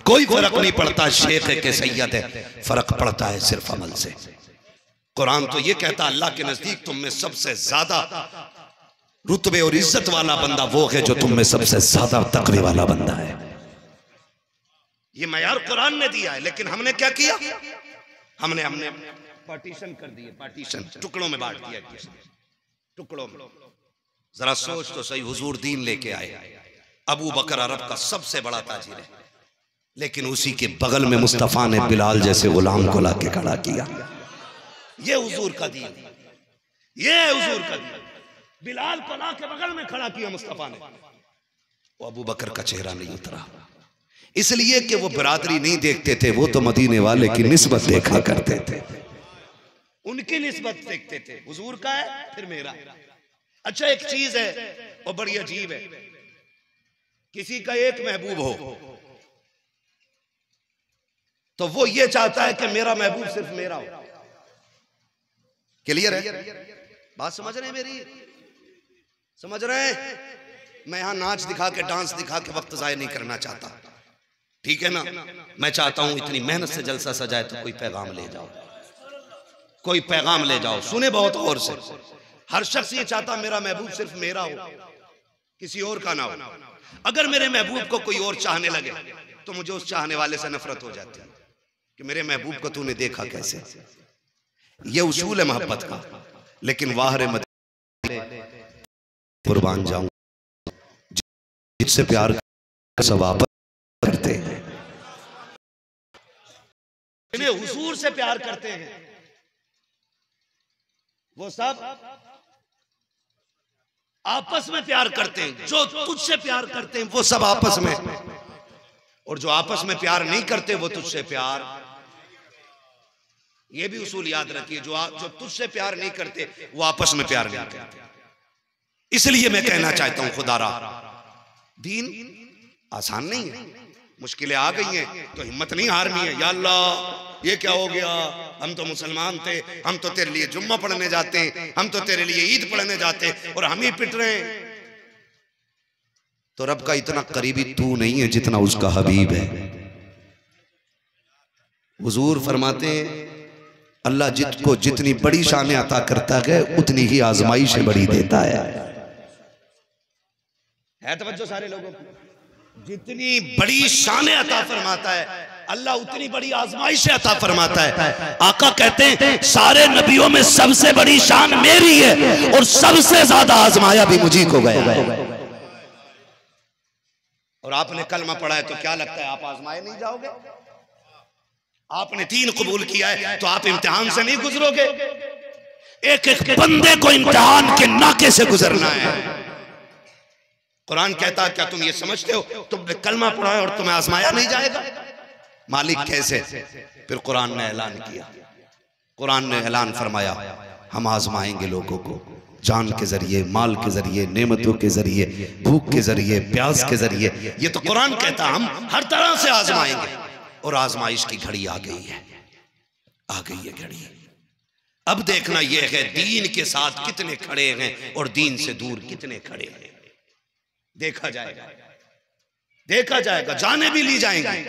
S3: कोई फर्क नहीं पड़ता शेख है कि सैयद है, फर्क पड़ता है सिर्फ अमल से। कुरान तो ये कहता अल्लाह के नजदीक तुम में सबसे ज्यादा रुतबे और इज्जत वाला बंदा वो है जो तुम में सबसे ज्यादा तकवे वाला बंदा है। ये मयार कुरान ने दिया है, लेकिन हमने क्या किया? हमने पार्टीशन कर दिए, पार्टीशन, टुकड़ों में बांट दिया, टुकड़ों में। जरा सोच तो सही, हुजूर दीन लेके आए, अबू बकर अरब का सबसे बड़ा ताजिर है, लेकिन उसी के बगल में मुस्तफा ने बिलाल जैसे गुलाम को लाके खड़ा किया। ये हुजूर का दीन, ये हुजूर का दीन। बिलाल को लाके बगल में खड़ा किया मुस्तफा ने। वो अबू बकर का चेहरा नहीं उतरा, इसलिए कि वो बरादरी नहीं देखते थे, वो तो मदीने वाले की निस्बत देखा करते थे, उनकी निस्बत देखते थे। हुजूर का है फिर मेरा। अच्छा एक चीज है वो बड़ी अजीब है, किसी का एक महबूब हो तो वो ये चाहता है कि मेरा महबूब सिर्फ मेरा हो। क्लियर है बात? समझ रहे हैं मेरी? समझ रहे हैं? मैं यहां नाच दिखा के डांस दिखा के वक्त जाया नहीं करना चाहता, ठीक है ना? मैं चाहता हूं इतनी मेहनत से जलसा सजाए तो कोई पैगाम ले जाओ, कोई पैगाम ले जाओ। सुने बहुत गौर से। हर शख्स ये चाहता मेरा महबूब सिर्फ मेरा हो, किसी और का ना हो। अगर मेरे महबूब को कोई और चाहने लगे तो मुझे उस चाहने वाले से नफरत हो जाती है कि मेरे महबूब को तूने देखा कैसे। ये उसूल है मोहब्बत का। लेकिन वाहरे मदीने कुर्बान जाऊं जिससे प्यार सवाब करते हैं, इन्हें हुजूर से प्यार करते हैं, वो सब आपस में प्यार करते हैं। जो तुझसे प्यार करते हैं वो सब आपस में, और जो आपस में प्यार नहीं करते वो तुझसे प्यार। ये भी उसूल याद रखिए, जो तुझसे प्यार नहीं करते वो आपस में प्यार नहीं करते। इसलिए मैं कहना चाहता हूं खुदारा, दीन आसान नहीं है, मुश्किलें आ गई हैं तो हिम्मत नहीं हारनी है। या अल्लाह ये क्या हो गया, हम तो मुसलमान थे, हम तो तेरे लिए जुम्मा पढ़ने जाते हैं, हम तो तेरे लिए ईद पढ़ने जाते हैं और हम ही पिट रहे हैं। तो रब का इतना करीबी तू नहीं है जितना उसका हबीब है। हुजूर फरमाते हैं अल्लाह जिसको जितनी बड़ी शान अता करता है उतनी ही आजमाइश बड़ी देता है तवज्जो सारे लोगों को। जितनी बड़ी शान अता फरमाता है अल्लाह उतनी बड़ी आजमाइश अता फरमाता है। आका कहते हैं सारे नबियों में सबसे बड़ी शान मेरी है और सबसे ज्यादा आजमाया भी मुझी को गया। और आपने कलमा पढ़ा है तो क्या लगता है आप आजमाए नहीं जाओगे? आपने दीन कबूल किया है तो आप इम्तिहान से नहीं गुजरोगे। एक एक बंदे को इम्तिहान के नाके से गुजरना है। कुरान कहता है क्या तुम ये समझते हो तुमने कलमा पढ़ा है और तुम्हें आजमाया नहीं जाएगा? मालिक कैसे? फिर कुरान ने ऐलान किया, कुरान ने ऐलान फरमाया हम आजमाएंगे लोगों को जान के जरिए, माल के जरिए, नेमतों के जरिए, भूख के जरिए, प्यास के जरिए। ये तो कुरान कहता हम हर तरह से आजमाएंगे। और आजमाइश की घड़ी आ गई है, आ गई है घड़ी। अब देखना यह है दीन के साथ कितने खड़े हैं और दीन से दूर कितने खड़े हैं। देखा जाएगा, देखा जाएगा। जाने भी ली जाएंगी,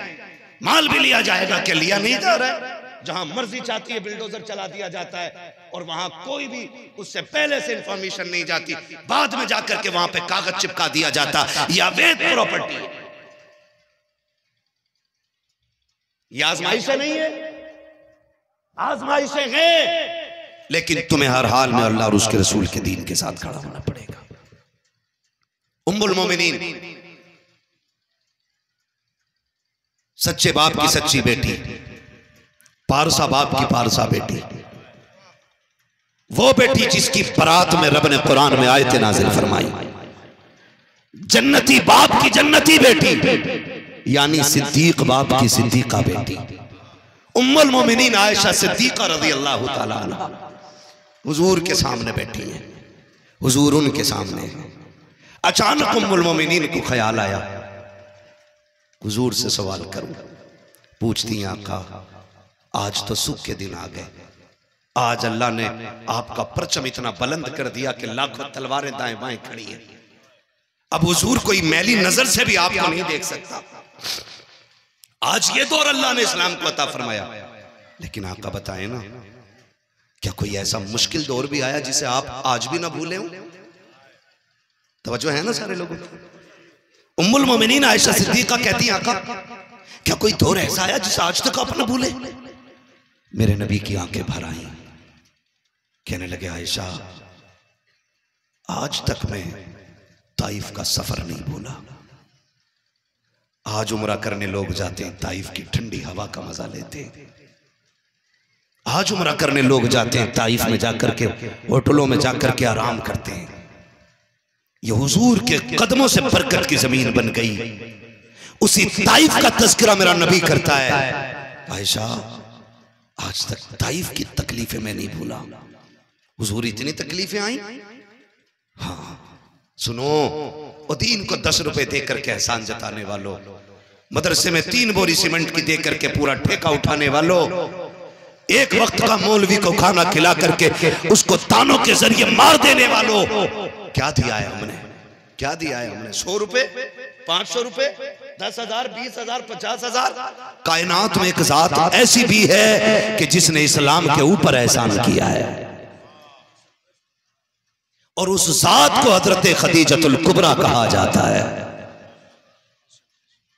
S3: माल भी लिया जाएगा। क्या लिया नहीं जा रहा है? जहां मर्जी चाहती है बिल्डोजर चला दिया जाता है और वहां कोई भी उससे पहले से इंफॉर्मेशन नहीं जाती, बाद में जाकर के वहां पे कागज चिपका दिया जाता। यह अवैध प्रॉपर्टी है। ये आजमाइशें नहीं है, आजमाइशें हैं, लेकिन तुम्हें हर हाल में अल्लाह और उसके रसूल के दीन के साथ खड़ा होना पड़ेगा। उम्मुल मोमिनीन, सच्चे बाप की सच्ची बेटी, पारसा बाप की पारसा बेटी, वो बेटी जिसकी बरात में रब ने कुरान में आयत नाजिल फरमाई। जन्नती बाप की जन्नती बेटी यानी सिद्दीक बाप की सिद्दीका बेटी, उम्मुल मोमिनीन आयशा सिद्दीका रज़ी अल्लाह ताला अन्हा हुजूर के सामने बैठी है, हुजूर उनके सामने है। अचानक उम्मुल मोमिनीन को ख्याल आया हुजूर से सवाल करूं। पूछती हैं आका आज तो सुख के दिन आ गए, आज अल्लाह ने आपका परचम इतना बुलंद कर दिया कि लाखों तलवारें दाएं बाएं खड़ी हैं। अब हुजूर कोई मैली नजर से भी आपको नहीं देख सकता। आज ये दौर अल्लाह ने इस्लाम को अता फरमाया, लेकिन आका बताए ना क्या कोई ऐसा मुश्किल दौर भी आया जिसे आप आज भी ना भूले हो? तवज्जो है ना सारे लोगों को? उम्मुल मोमिनीन आयशा सिद्दीका कहती हैं आका क्या कोई दौर ऐसा आया जिसे आज तक आप ना भूले? मेरे नबी की आंखें भर आई, कहने लगे आयशा आज तक मैं ताइफ का सफर नहीं भूला, आज उम्रा करने लोग जाते हैं, ताइफ की ठंडी हवा का मजा लेते हैं। आज उम्रा करने लोग जाते हैं, ताइफ में जाकर के होटलों में जाकर के आराम करते हैं। ये हुजूर के कदमों से बरकत की जमीन बन गई। उसी ताइफ का तज़किरा मेरा नबी करता है। आयशा, आज तक ताइफ की तकलीफें मैं नहीं भूला। हुजूर इतनी तकलीफें आई। हाँ सुनो, और दीन को 10 रुपए देकर के एहसान जताने वालों, मदरसे में 3 बोरी सीमेंट की देकर के पूरा ठेका उठाने वालों, एक वक्त का मौलवी को खाना खिला करके उसको तानों के जरिए मार देने वालों, क्या दिया है हमने? क्या दिया है हमने? 100 रुपए, 500 रुपए, 10,000, 20,000, 50,000। कायनात में एक जात ऐसी भी है कि जिसने इस्लाम के ऊपर एहसान किया है, और उस जात को हजरत खदीजतुल कुबरा कहा जाता है।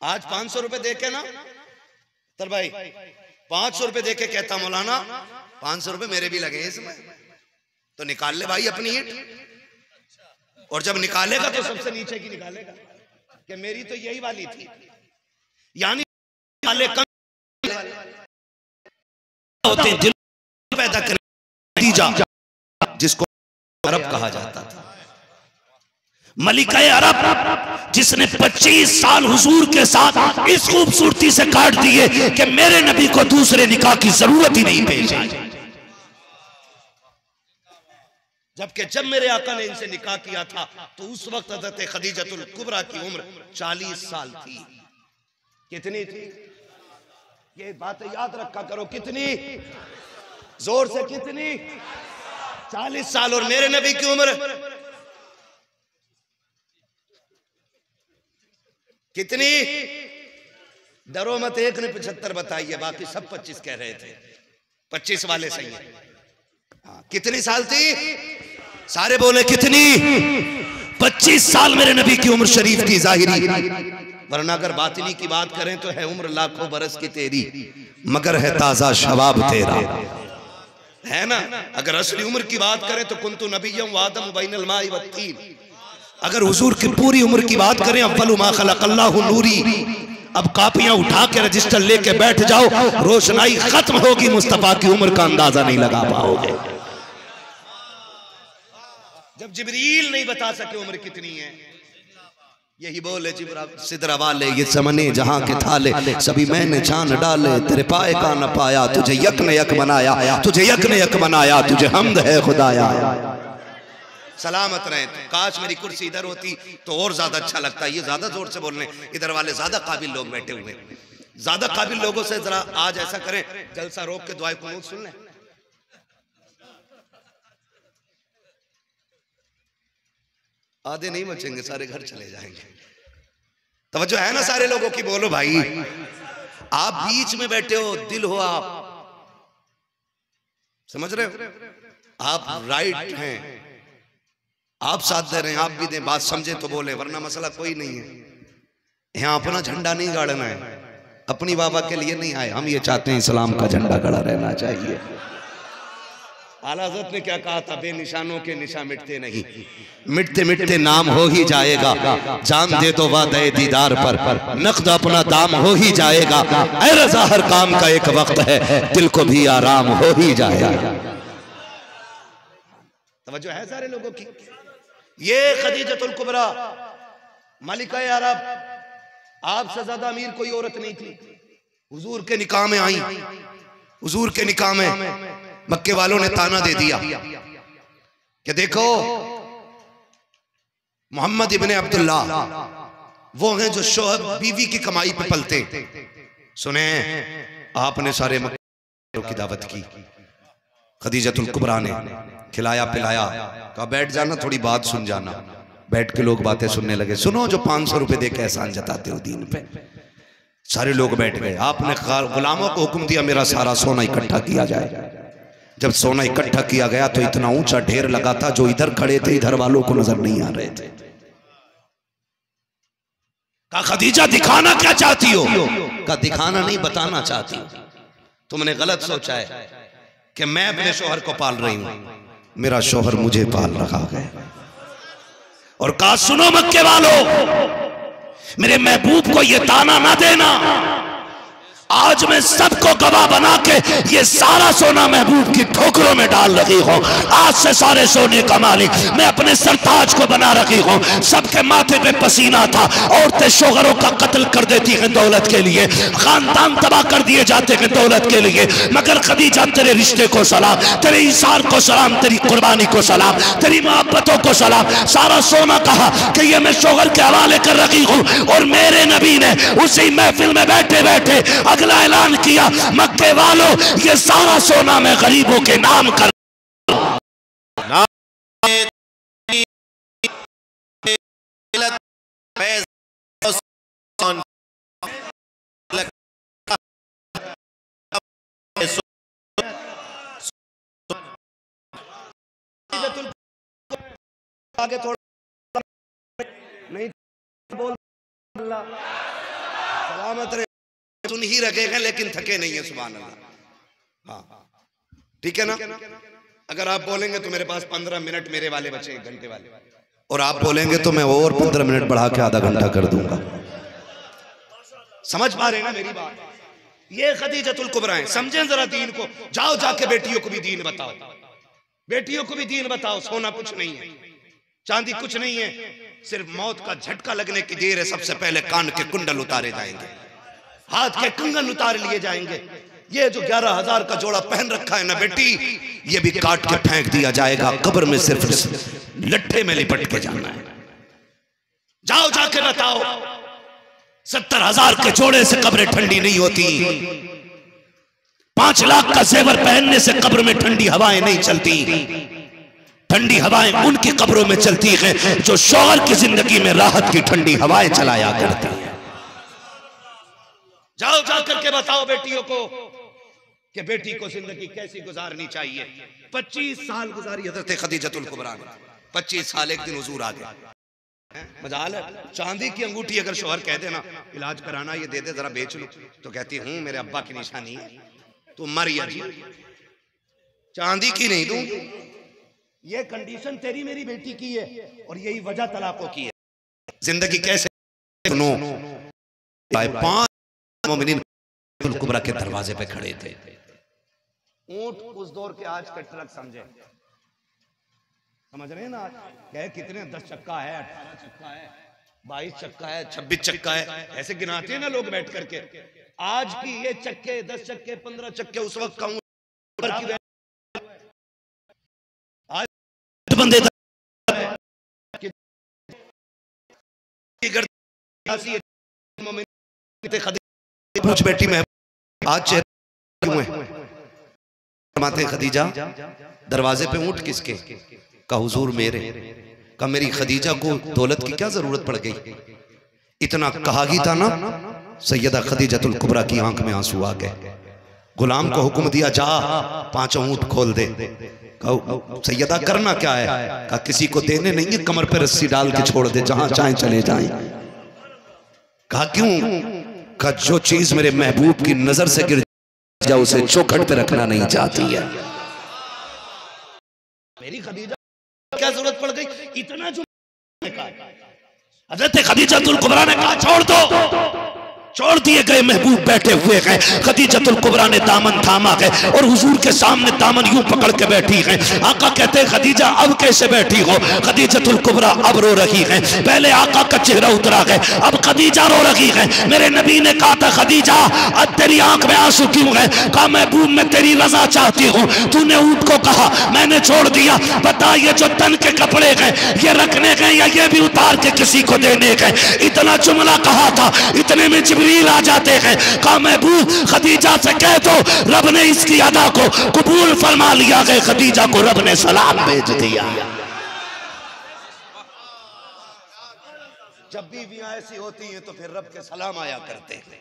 S3: आज 500 रुपए देके ना तर भाई, 500 रुपए देके कहता मौलाना 500 रुपए मेरे भी लगे इसमें, तो निकाल ले भाई अपनी ईंट। और जब निकालेगा तो सबसे नीचे की निकालेगा कि मेरी तो यही वाली थी। यानी होते दिल पैदा करने, जिसको अरब कहा जाता था, मलिका अरब, जिसने 25 साल हुजूर के साथ इस खूबसूरती से काट दिए कि मेरे नबी को दूसरे निकाह की जरूरत ही नहीं पेश आई। जबकि जब मेरे आका ने इनसे निकाह किया था तो उस वक्त हज़रत खदीजतुल कुबरा की उम्र 40 साल थी। कितनी थी? ये बातें याद रखा करो। कितनी? जोर से कितनी? 40 साल। और मेरे नबी की उम्र कितनी? डरो मत, एक ने 75 बताई है, बाकी सब 25 कह रहे थे। 25 वाले सही है। हाँ, कितनी साल थी? सारे बोले कितनी? 25 साल मेरे नबी की उम्र शरीफ की जाहिरी। वरना अगर बातिनी की बात करें तो है उम्र लाखों बरस की तेरी, मगर है ताजा शबाब तेरा, है ना। अगर असली उम्र की बात करें तो कुंतु नबिय्यम व आदम बैनल माई वत्तीन। अगर हुजूर की पूरी उम्र की बात करें, अव्वलु मा खलक़ल्लाहु नूरी। अब कापियां उठा के रजिस्टर लेके बैठ जाओ, रोशनाई खत्म होगी, मुस्तफा की उम्र का अंदाजा नहीं लगा पाओगे। जब जिब्रील नहीं बता सके उम्र कितनी है, यही बोले सिदरा वाले ये समने जहां के थाले, सभी मैंने छान डाले, तेरे पाए का न पाया, तुझे यक ने यक बनाया, तुझे यक ने यक बनाया, तुझे हमद है खुदाया। सलामत रहे। तो काश मेरी कुर्सी इधर होती तो और ज्यादा अच्छा लगता है। ये ज्यादा जोर से बोलने, इधर वाले ज्यादा काबिल लोग बैठे हुए, ज्यादा काबिल लोगों से जरा आज ऐसा करें, जलसा रोक के दुआए कुनूत सुन लें। आधे नहीं बचेंगे, सारे घर चले जाएंगे। तवज्जो है ना सारे लोगों की? बोलो भाई। आप बीच में बैठे हो, दिल हो आप, समझ रहे हो? आप राइट हैं, आप साथ दे रहे हैं, आप भी दें, बात समझे तो बोले, वरना मसला कोई नहीं है। यहाँ अपना झंडा नहीं गाड़ना है, अपनी बाबा के लिए नहीं आए हम। ये चाहते हैं इस्लाम का झंडा गड़ा रहना चाहिए। आला हज़रत ने क्या कहा था? बेनिशानों के निशा मिटते नहीं, मिटते मिटते नाम हो ही जाएगा। जान दे तो वादे दीदार पर, नक़द अपना दाम हो ही जाएगा। ऐ रज़ा हर काम का एक वक्त है, दिल को भी आराम हो ही जाएगा। तवज्जो है सारे लोगों की? ये खदीजतुल कुबरा मलिका अरब, आपसे ज्यादा अमीर कोई औरत नहीं थी। हुजूर के निकाह में आई। हुजूर के निकाह में मक्के वालों ने ताना दे दिया कि देखो मोहम्मद इब्ने अब्दुल्ला वो हैं जो शोहर बीवी की कमाई पे पलते। सुने, आपने सारे मक्के की दावत की, खदीजतुल कुबरा ने खिलाया पिलाया, कहा बैठ जाना, थोड़ी बात सुन जाना। बैठ के लोग बातें सुनने लगे। सुनो, जो 500 रुपए दे के एहसान जताते हो दीन पे। सारे लोग बैठ गए। आपने गुलामों को हुक्म दिया मेरा सारा सोना इकट्ठा किया जाए। जब सोना इकट्ठा किया गया तो इतना ऊंचा ढेर लगा था, जो इधर खड़े थे इधर वालों को नजर नहीं आ रहे थे। कहा खदीजा दिखाना क्या चाहती हो? कहा दिखाना नहीं, बताना चाहती हूं। तुमने गलत सोचा है कि मैं अपने शोहर को पाल रही हूं, मेरा शोहर मुझे पाल रहा है। और कहा सुनो मक्के वालों, मेरे महबूब को ये ताना ना देना। आज मैं सबको गवाह बना के ये सारा सोना महबूब की ठोकरों में डाल रही हूँ। आज से सारे सोने का मालिक मैं अपने सरताज को बना रही हूँ। सबके माथे पे पसीना था। औरतें शोहरों का कत्ल कर देती हैं दौलत के लिए, खानदान तबाह कर दिए जाते हैं दौलत के लिए, मगर खदीजा तेरे रिश्ते को सलाम, तेरे इशार को सलाम, तेरी कुर्बानी को सलाम, तेरी मोहब्बतों को सलाम। सारा सोना कहा कि ये मैं शोहर के हवाले कर रही हूँ। और मेरे नबी ने उसी महफिल में बैठे बैठे अगला ऐलान किया, मक्के वालों ये सारा सोना मैं गरीबों के नाम कर। आगे थोड़ा नहीं बोल, सलामत रहे, सुन ही रखे हैं लेकिन थके नहीं है। सुभान अल्लाह। हाँ ठीक है ना। अगर आप बोलेंगे तो मेरे पास 15 मिनट मेरे वाले बचे, 1 घंटे वाले, और आप बोलेंगे तो मैं और 15 मिनट बढ़ा के आधा घंटा कर दूंगा। समझ पा रहे हैं ना मेरी बात? ये खदीजतुल कुबरा है। समझें जरा दीन को। जाओ जाके बेटियों को भी दीन बताओ, बेटियों को भी दीन बताओ। सोना कुछ नहीं है, चांदी कुछ नहीं है, सिर्फ मौत का झटका लगने की देर है। सबसे पहले कान के कुंडल उतारे जाएंगे, हाथ के कंगन उतार लिए जाएंगे। ये जो 11,000 का जोड़ा पहन रखा है ना बेटी, ये भी काट के फेंक दिया जाएगा। कब्र में सिर्फ लट्ठे में लिपट के जाना है। जाओ जाके बताओ। 70,000 के जोड़े से कब्रें ठंडी नहीं होती। 5 लाख का जेवर पहनने से कब्र में ठंडी हवाएं नहीं चलती। ठंडी हवाएं उनकी कब्रों में चलती हैं जो शौहर की जिंदगी में राहत की ठंडी हवाएं चलाया करती हैं। जाओ जाकर के बताओ बेटियों को कि बेटी को जिंदगी कैसी गुजारनी चाहिए। 25 साल गुजारी हज़रत खदीजतुल कुबरा ने। 25 साल एक दिन हुजूर आ गए। मजाल है, चांदी की अंगूठी अगर शौहर कह देना इलाज कराना, ये दे दे जरा बेच लो, तो कहती हूँ मेरे अब्बा की निशानी है, तो मर या जी, चांदी की नहीं दूं। ये कंडीशन तेरी मेरी बेटी की है और यही वजह तलाकों की है। जिंदगी कैसे सुनो। 5 मोमिनीन कुबरा के दरवाजे पे खड़े थे। ऊंट उस दौर के आज का ट्रक समझे, समझ रहे हैं ना। कहे कितने 10 चक्का है, 18 चक्का है, 22 चक्का है, 26 चक्का है, ऐसे गिनाते हैं ना लोग बैठ करके। आज की ये चक्के 10 चक्के 15 चक्के उस वक्त का आज बंदे पूछ बेटी मैं आज क्यों है? माते खदीजा दरवाजे पे ऊंट किसके? का हुजूर मेरे। का मेरी खदीजा को दौलत की क्या जरूरत पड़ गई? इतना कहा ही था ना। सैयदा खदीजतुल कुबरा की आंख में आंसू आ गए। गुलाम को हुक्म दिया जा 5 ऊंट खोल दे। सैयदा करना क्या है? कहा किसी को देने नहीं है, कमर पे रस्सी डाल के छोड़ दे, जहां चाहे चले जाएं। कहा क्यों? कहा जो चीज मेरे महबूब की नजर से गिर जाए उसे चौखट पे रखना नहीं चाहती है। मेरी खदीजा क्या जरूरत पड़ गई? इतना जो हज़रत खदीजतुल कुबरा ने कहा छोड़ दो। छोड़ दिए गए, महबूब बैठे हुए हैं। खदीजतुल कुबरा ने दामन थामा है और हुजूर के सामने दामन यूं पकड़ के बैठी है। आका कहते हैं खदीजा अब कैसे बैठी हो? खदीजतुल कुबरा अब रो रही है। पहले आका का चेहरा उतरा है, अब खदीजा रो रही है। मेरे नबी ने कहा था खदीजा अब तेरी आंख में आंसू क्यों है? कहा महबूब मैं तेरी रजा चाहती हूँ। तूने ऊंट को कहा, मैंने छोड़ दिया। बता ये जो तन के कपड़े हैं ये रखने गए या ये भी उतार के किसी को देने गए? इतना जुमला कहा था, इतने में जिब्रील आ जाते हैं। कहा महबूब खदीजा से कह दो रब ने इसकी अदा को कबूल फरमा लिया है। खदीजा को रब ने सलाम भेज दिया। जब बीवियां ऐसी होती हैं तो फिर रब के सलाम आया करते हैं,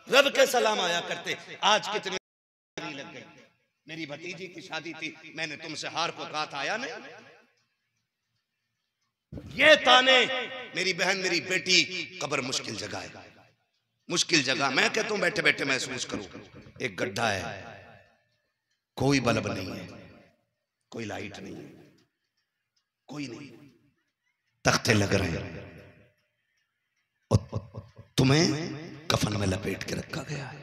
S3: रब के सलाम आया करते। आज कितनी लग गई। मेरी भतीजी की शादी थी, मैंने तुमसे हार को कहा था, आया नहीं। ये ताने मेरी बहन मेरी बेटी कब्र मुश्किल जगह है, मुश्किल जगह। मैं कहता हूं बैठे बैठे महसूस करूं एक गड्ढा है, कोई बल्ब नहीं है, कोई लाइट नहीं है, कोई नहीं, तख्ते लग रहे हैं तुम्हें कफन में लपेट के रखा गया है।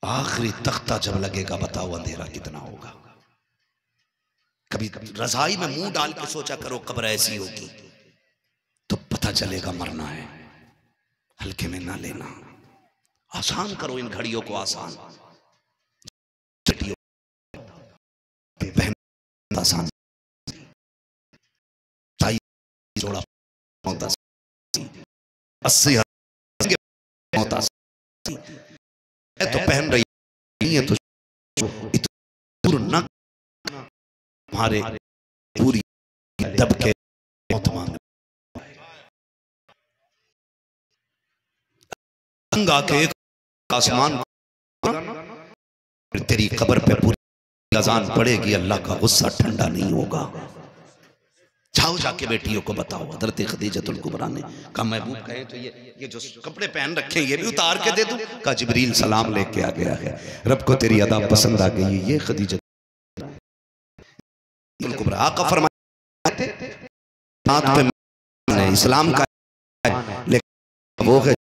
S3: आखिरी तख्ता जब लगेगा बताओ अंधेरा कितना होगा। कभी रजाई में मुंह डाल के सोचा करो कब्र ऐसी होगी तो पता चलेगा मरना है। हल्के में ना लेना, आसान करो इन घड़ियों को आसान। आसान जोड़ा 80 तो पहन रही है तो हमारे पूरी दब के मौत मांग के आसमान तेरी कब्र पे पूरी अजान पड़ेगी, अल्लाह का गुस्सा ठंडा नहीं होगा। जाओ जाके बेटियों को बताओ। हज़रत खदीजतुल कुबरा ने कहा महबूब कहे तो ये जो कपड़े पहन रखे ये भी उतार के दे दूं? कहा जिब्रील सलाम लेके आ गया है, रब को तेरी अदा पसंद आ गई है। ये खदीजतुल कुबरा आका फरमाते हाथ पे इस्लाम का लेकिन वो है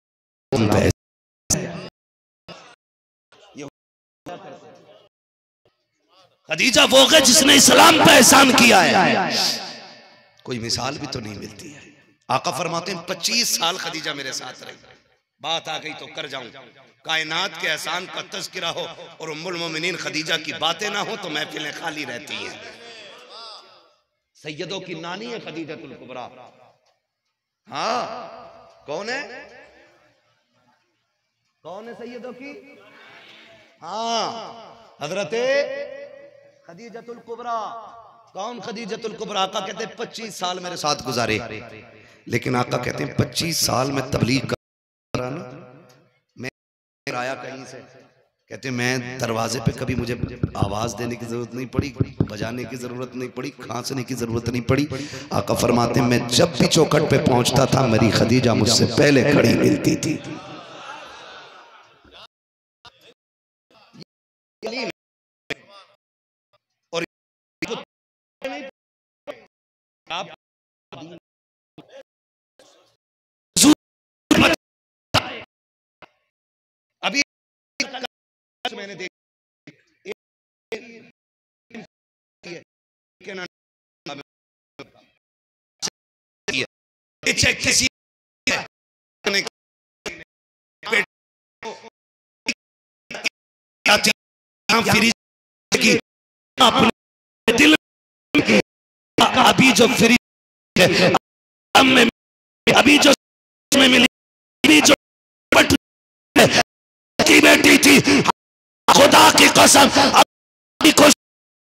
S3: खदीजा वो है जिसने इस्लाम पे एहसान किया है। कोई मिसाल भी तो नहीं मिलती है। आका फरमाते हैं 25 साल खदीजा मेरे साथ रही, बात आ गई तो कर जाऊं। कायनात के एहसान का तज़किरा हो और उम्मुल मोमिनीन खदीजा की बातें ना हो तो महफिलें खाली रहती हैं। सैयदों की नानी है खदीजतुल कुबरा। हाँ कौन है? कौन है सैयदों की? हाँ हजरत खदीजतुल कुबरा। कौन खदीजतुल कुबरा? आका कहते हैं 25 साल मेरे साथ गुजारे, लेकिन आका कहते हैं 25 साल में तबलीग करा ना, मैं आया कहीं से, कहते मैं दरवाजे पे कभी मुझे आवाज देने की जरूरत नहीं पड़ी, बजाने की जरूरत नहीं पड़ी, खांसने की जरूरत नहीं पड़ी। आका फरमाते मैं जब भी चौखट पे पहुंचता था मेरी खदीजा मुझसे पहले खड़ी मिलती थी। और अभी मैंने देखा किसी अपने दिल अभी जो फ्री अभी जो में मिली अभी जो की बेटी थी, खुदा की कसम अभी को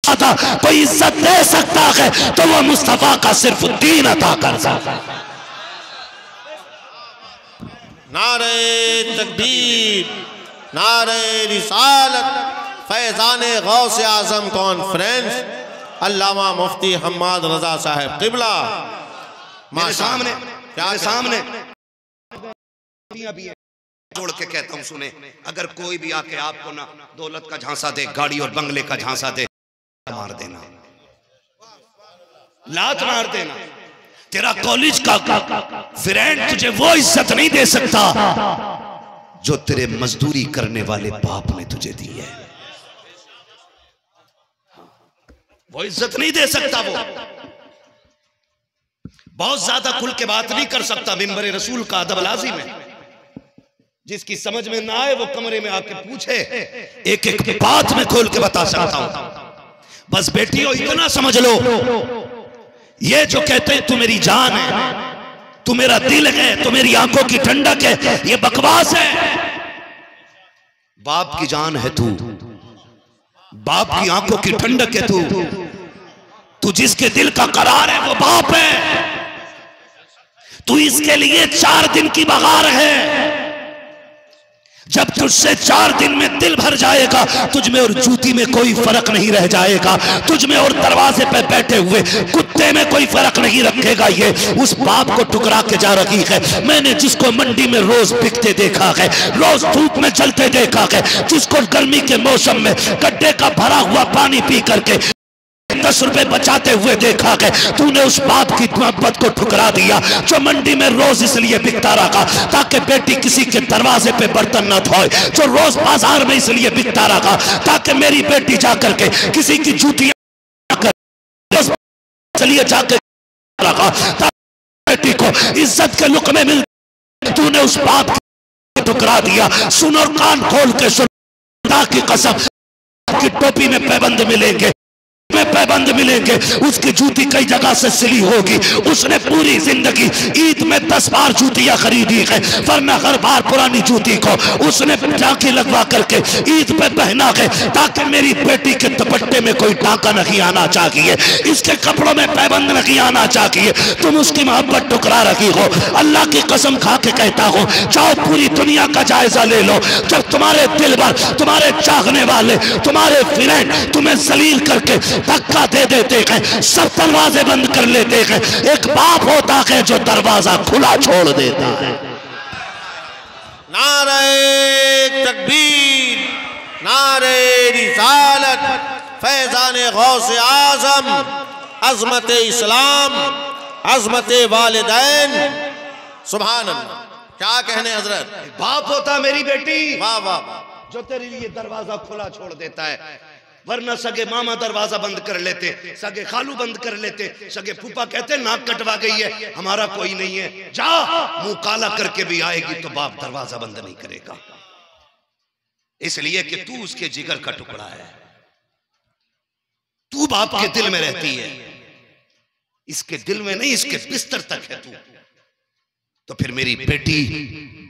S3: था कोई इज्जत दे सकता है तो वो मुस्तफा का सिर्फ दीन अता कर सकता।
S4: नारे तकबीर, नारे रिसालत, फैजाने गौसे आजम कॉन्फ्रेंस, अल्लामा मुफ्ती हम्माद रजा साहब किबला।
S3: मेरे सामने जोड़ के कहता हूं सुने, अगर कोई भी आके आपको ना दौलत का झांसा दे, गाड़ी और बंगले का झांसा दे, मार देना, लात मार देना। तेरा कॉलेज का फ्रेंड तुझे वो इज्जत नहीं दे सकता जो तेरे मजदूरी करने वाले बाप ने तुझे दी है। वो इज्जत नहीं दे सकता। वो बहुत ज्यादा खुल के बात नहीं कर सकता। मिंबर रसूल का अदब लाजिम है, जिसकी समझ में ना आए वो कमरे में आके पूछे, एक एक बात में खोल के बता सकता हूं। बस बेटियों इतना समझ लो, ये जो कहते हैं तू मेरी जान है, तू मेरा दिल है, तू मेरी आंखों की ठंडक है, ये बकवास है। बाप की जान है तू, बाप की आंखों की ठंडक है तू जिसके दिल का करार है वो बाप है। तू इसके लिए 4 दिन की बगार है। जब तुझसे 4 दिन में दिल भर जाएगा, तुझ में और जूती में कोई फर्क नहीं रह जाएगा, तुझ में और दरवाजे पे बैठे हुए कुत्ते में कोई फर्क नहीं रखेगा। ये उस बाप को ठुकरा के जा रही है। मैंने जिसको मंडी में रोज बिकते देखा है, रोज धूप में जलते देखा है, जिसको गर्मी के मौसम में गड्ढे का भरा हुआ पानी पी करके 10 रुपए बचाते हुए देखा कि तूने उस बाप की मोहब्बत को ठुकरा दिया जो मंडी में रोज इसलिए बिकता रहा ताकि बेटी किसी के दरवाजे पे बर्तन न धोए, जो रोज बाजार में इसलिए बिकता रहा ताकि मेरी बेटी जाकर के किसी की जूतियां चलिए जाकर रखा बेटी को इज्जत के लुक़मे मिल। तूने उस बाप को ठुकरा दिया। सुन और कान खोल के सुन, खुदा की कसम की टोपी में पैबंद मिलेंगे, पैबंद मिलेंगे, उसकी जूती कई जगह से सिली होगी। उसने पूरी जिंदगी ईद में 10 बार जूतियां खरीदी है, वरना हर बार पुरानी जूती को उसने टाँकी लगवा करके ईद पे पहना है ताकि मेरी बेटी के दुपट्टे में कोई टाँका नहीं आना चाहिए, इसके कपड़ों में पैबंद नहीं आना चाहिए। तुम उसकी मोहब्बत ठुकरा रही हो। अल्लाह की कसम खा के कहता हो, जाओ पूरी दुनिया का जायजा ले लो। जब तुम्हारे दिल भर, तुम्हारे चाहने वाले, तुम्हारे फ्रेंड तुम्हें जलील करके धक्का दे देते हैं, सब दरवाजे बंद कर लेते हैं, एक बाप होता है जो दरवाजा खुला छोड़ देता है।
S4: नारे तकबीर, नारे रिसालत, फैजाने गौसे आजम, अजमत इस्लाम, अजमत वालिदैन। सुभान अल्लाह। क्या कहने हजरत।
S3: बाप होता मेरी बेटी,
S4: वाह वाह,
S3: जो तेरे लिए दरवाजा खुला छोड़ देता है, वरना सगे मामा दरवाजा बंद कर लेते, सगे खालू बंद कर लेते, सगे फूफा कहते नाक कटवा गई है, हमारा कोई नहीं है, जा मुंह काला करके भी आएगी तो बाप दरवाजा बंद नहीं करेगा, इसलिए कि तू उसके जिगर का टुकड़ा है, तू बाप के दिल में रहती है, इसके दिल में नहीं, इसके बिस्तर तक है तू। तो फिर मेरी बेटी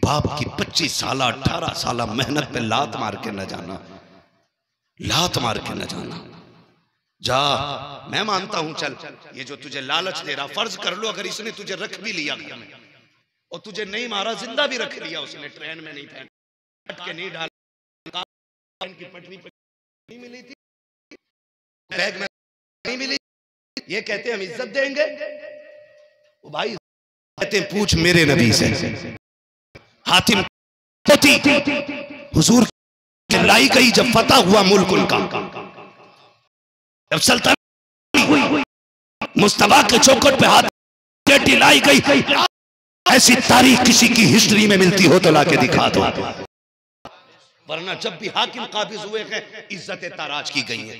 S3: बाप की 25 साल 18 साल मेहनत पे लात मार के न जाना, लात मार के न जाना। जा, मैं मानता हूं, चल ये जो तुझे लालच दे रहा, फर्ज कर लो अगर इसने तुझे रख भी लिया घर में और तुझे नहीं मारा, जिंदा भी रख लिया उसने, ट्रेन में नहीं फेंक के नहीं डाला, की पटरी पर नहीं मिली थी, बैग में नहीं मिली, ये कहते हम इज्जत देंगे। वो भाई कहते हैं पूछ मेरे नबी से, हातिम हुजूर लाई गई जब फतह हुआ मुल्क उनका, जब सल्तनत हुई, मुस्तफा के चौखट पे हाथ बेटी लाई गई, ऐसी तारीख किसी की हिस्ट्री में मिलती हो तो लाके दिखा दो, वरना जब भी हाकिम काबिज हुए हैं इज्जत ताराज की गई है,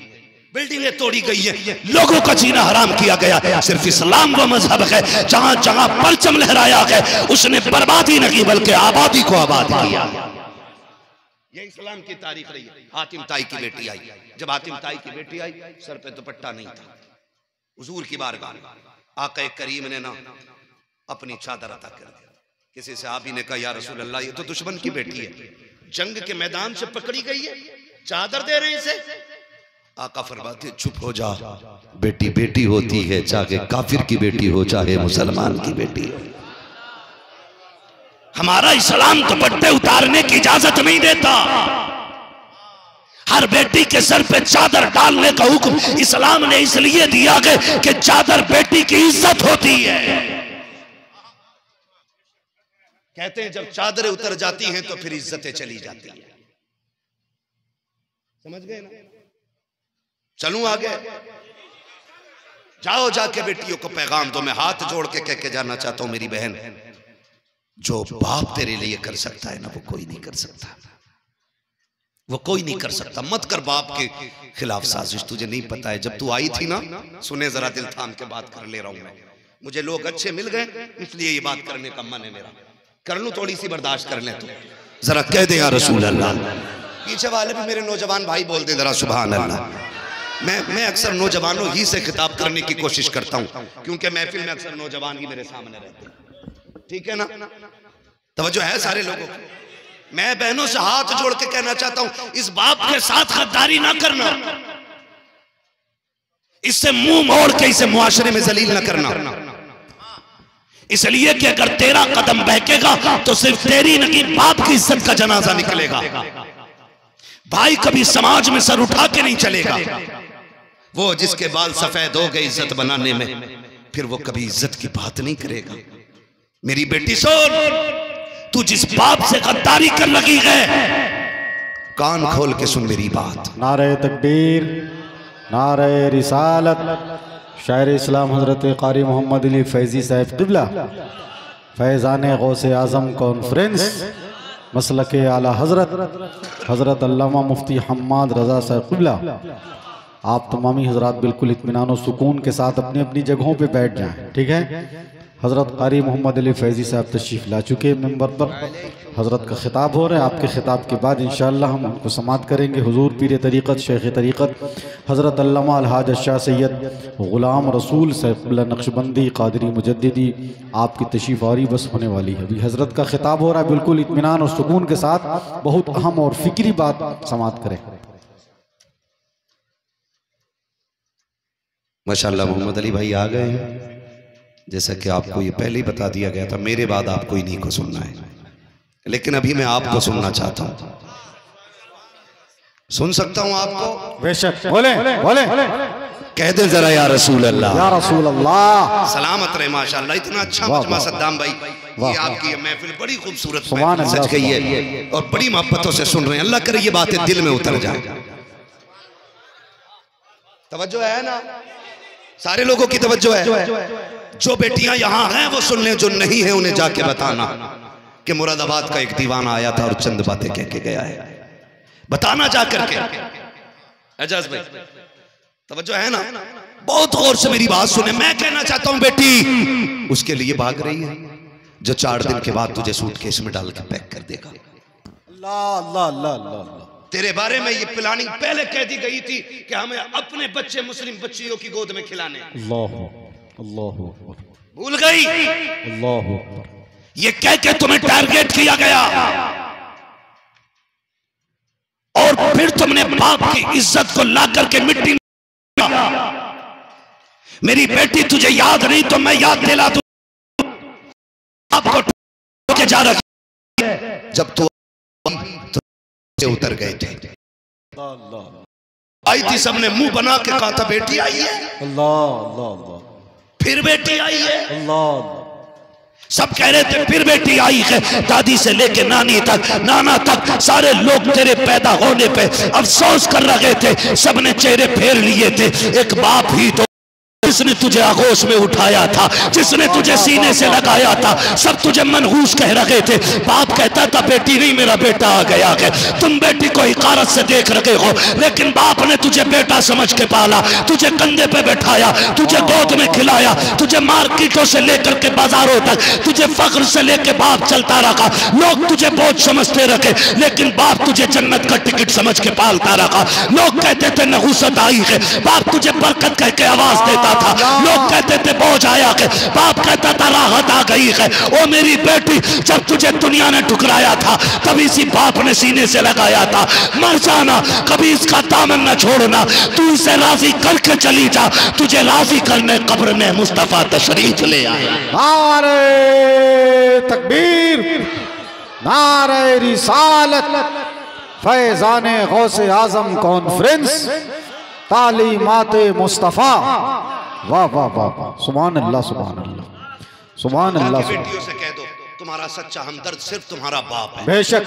S3: बिल्डिंगें तोड़ी गई है, लोगों का जीना हराम किया गया। सिर्फ इस्लाम वो मजहब है जहां जहां परचम लहराया गया, उसने बर्बादी नहीं बल्कि आबादी को आबाद किया। ये इस्लाम की तारीख रही है। हातिम ताई की बेटी आई, जब हातिम ताई की बेटी आई सर पे दुपट्टा नहीं था, हुजूर की बारगाह आका करीम ने ना अपनी चादर अता कर दी। किसी सहाबी ने कहा या रसूल अल्लाह ये तो दुश्मन की बेटी है, जंग के मैदान से पकड़ी गई है, चादर दे रहे इसे। आका फरमाते चुप हो जा,
S1: बेटी बेटी होती है, चाहे काफिर की बेटी हो चाहे मुसलमान की बेटी हो।
S3: हमारा इस्लाम दुपट्टे उतारने की इजाजत नहीं देता। हर बेटी के सर पे चादर डालने का हुक्म इस्लाम ने इसलिए दिया कि चादर बेटी की इज्जत होती है। कहते हैं जब चादरें उतर जाती हैं तो फिर इज्जतें चली जाती हैं। समझ गए ना? चलूं आगे, जाओ जाके बेटियों को पैगाम दो। मैं हाथ जोड़ के कह के जाना चाहता हूं मेरी बहन, जो बाप तेरे लिए कर सकता है ना वो कोई नहीं कर सकता, वो कोई नहीं कर सकता। मत कर बाप के खिलाफ साजिश, तुझे नहीं पता है। जब तू आई थी ना, सुने जरा दिल थाम के बात कर ले रहा हूं मैं, मुझे लोग अच्छे मिल गए इसलिए ये बात करने का मन है मेरा, कर लूं थोड़ी सी बर्दाश्त कर ले। तो जरा कह दे या रसूल अल्लाह। पीछे वाले भी मेरे नौजवान भाई बोल दे जरा सुभान अल्लाह। मैं अक्सर नौजवानों ही से खिताब करने की कोशिश करता हूं क्योंकि महफिल में अक्सर नौजवान ही मेरे सामने रहते हैं, ठीक है ना? तवज्जो है सारे लोगों की। मैं बहनों से हाथ जोड़ के कहना चाहता हूं इस बाप के साथ गद्दारी ना करना, इससे मुंह मोड़ के इसे मुआशरे में जलील ना करना, इसलिए कि अगर तेरा कदम बहकेगा तो सिर्फ तेरी नहीं बाप की इज्जत का जनाजा निकलेगा। भाई कभी समाज में सर उठा के नहीं चलेगा। वो जिसके बाल सफेद हो गए इज्जत बनाने में, फिर वो कभी इज्जत की बात नहीं करेगा। मेरी बेटी सुन, तू जिस बाप से गद्दारी कर लगी है, कान खोल के सुन मेरी बात।
S2: नारे तकबीर, नारे रिसालत शायर इस्लाम हज़रत क़ारी मोहम्मद अली फैज़ी साहब क़िबला फैज़ान गौसे आज़म कॉन्फ्रेंस मसलक आला हज़रत अल्लामा मुफ्ती हम्माद रज़ा साहब क़िबला। आप तमामी हज़रात बिल्कुल इत्मीनान और सुकून के साथ अपनी अपनी जगहों पे बैठ जाएं, ठीक है। हज़रत क़ारी मोहम्मद अली फैज़ी साहब तशरीफ़ ला चुके हैं मेंबर पर। हज़रत का ख़िताब हो रहा है। आपके ख़िताब के बाद इंशाअल्लाह हम उनको समात करेंगे। हुज़ूर पीर तरीक़त शेख़ तरीक़त हज़रत अल्लामा अलहाज शाह सैयद ग़ुलाम रसूल साहब नक्शबंदी क़ादरी मुजद्दिदी आपकी तशरीफ़ आरी बस होने वाली है। अभी हज़रत का ख़िताब हो रहा है, बिल्कुल इत्मीनान और सुकून के साथ बहुत अहम और फ़िक्री बात समात करें।
S1: माशाअल्लाह मोहम्मद अली भाई आ गए हैं। जैसा कि आपको ये पहले ही बता दिया गया था, मेरे बाद आपको इन्हीं को सुनना है, लेकिन अभी मैं आपको सुनना चाहता हूं। सुन सकता हूं आपको?
S2: बेशक, बोले बोले
S1: कह दे जरा या रसूल अल्लाह,
S2: या रसूल अल्लाह।
S3: सलामत रहे माशाअल्लाह। इतना अच्छा मजमा सद्दाम भाई, ये आपकी महफिल बड़ी खूबसूरत
S2: सुभान
S3: महफिल
S2: अल्लाह,
S3: सच कही है और बड़ी मोहब्बतों से सुन रहे हैं। अल्लाह करे ये बातें दिल में उतर जाए। तवज्जो है ना? सारे लोगों की तवज्जो है। जो बेटियां यहां हैं वो सुन लें, जो नहीं है उन्हें जाके बताना कि मुरादाबाद का एक दीवाना आया था और चंद बातें कह के गया है। बताना जा करके। एजाज भाई तवज्जो है ना? बहुत गौर से मेरी बात सुने। मैं कहना चाहता हूं बेटी उसके लिए भाग रही है जो 4 दिन के बाद तुझे सूटकेस में डाल के पैक कर देगा।
S2: अल्लाह अल्लाह अल्लाह अल्लाह।
S3: तेरे बारे में ये प्लानिंग पहले कह दी गई थी कि हमें अपने बच्चे मुस्लिम बच्चियों की गोद में खिलाने।
S2: अल्लाह अल्लाह
S3: भूल गई?
S2: अल्लाह
S3: ये कह के तुम्हें टारगेट किया गया और फिर तुमने बाप की इज्जत को ला करके मिट्टी में। मेरी बेटी तुझे याद नहीं तो मैं याद दिला दूं। आपको के जा रखी जब तू उतर गए थे, आई थी, सबने मुंह बना के कहा था बेटी आई है।
S2: अल्लाह अल्लाह।
S3: फिर बेटी आई है।
S2: अल्लाह।
S3: सब कह रहे थे फिर बेटी आई है। दादी से लेके नानी तक, नाना तक, सारे लोग तेरे पैदा होने पे अफसोस कर रहे थे। सबने चेहरे फेर लिए थे। एक बाप ही तो जिसने तुझे आगोश में उठाया था, जिसने तुझे सीने से लगाया था, सब तुझे मनहूस कह रहे थे। बाप कहता था बेटी नहीं मेरा बेटा आ गया है। तुम बेटी को हिकारत से देख रहे हो, लेकिन बाप ने तुझे बेटा समझ के पाला, तुझे कंधे पे बैठाया, तुझे गोद में खिलाया, तुझे मार्केटों से लेकर के बाजारों तक, तुझे फख्र से लेकर बाप चलता रखा। लोग तुझे बोझ समझते रखे, लेकिन बाप तुझे जन्नत का टिकट समझ के पालता रखा। लोग कहते थे नहुसत आई है, बाप तुझे बरकत कह के आवाज देता था। लोग कहते थे बोझ आया है, बाप कहता था राहत आ गई है। ओ मेरी बेटी, जब तुझे दुनिया ने ठुकराया था तभी इसी बाप ने सीने से लगाया था। मर जाना, कभी इसका दामन न छोड़ना। तू इसे राजी करके चली जा, तुझे राजी करने कब्र में मुस्तफा तशरीफ ले आया।
S2: नारे तकबीर, नारे रिसालत, फैज़ाने गौसे आज़म कॉन्फ्रेंस, तालीमाते मुस्तफ़ा। वाह वाह वाह वाह, सुभान अल्लाह सुभान अल्लाह सुभान अल्लाह।
S3: बेटियों से कह दो तुम्हारा सच्चा हमदर्द सिर्फ तुम्हारा बाप है।
S2: बेशक,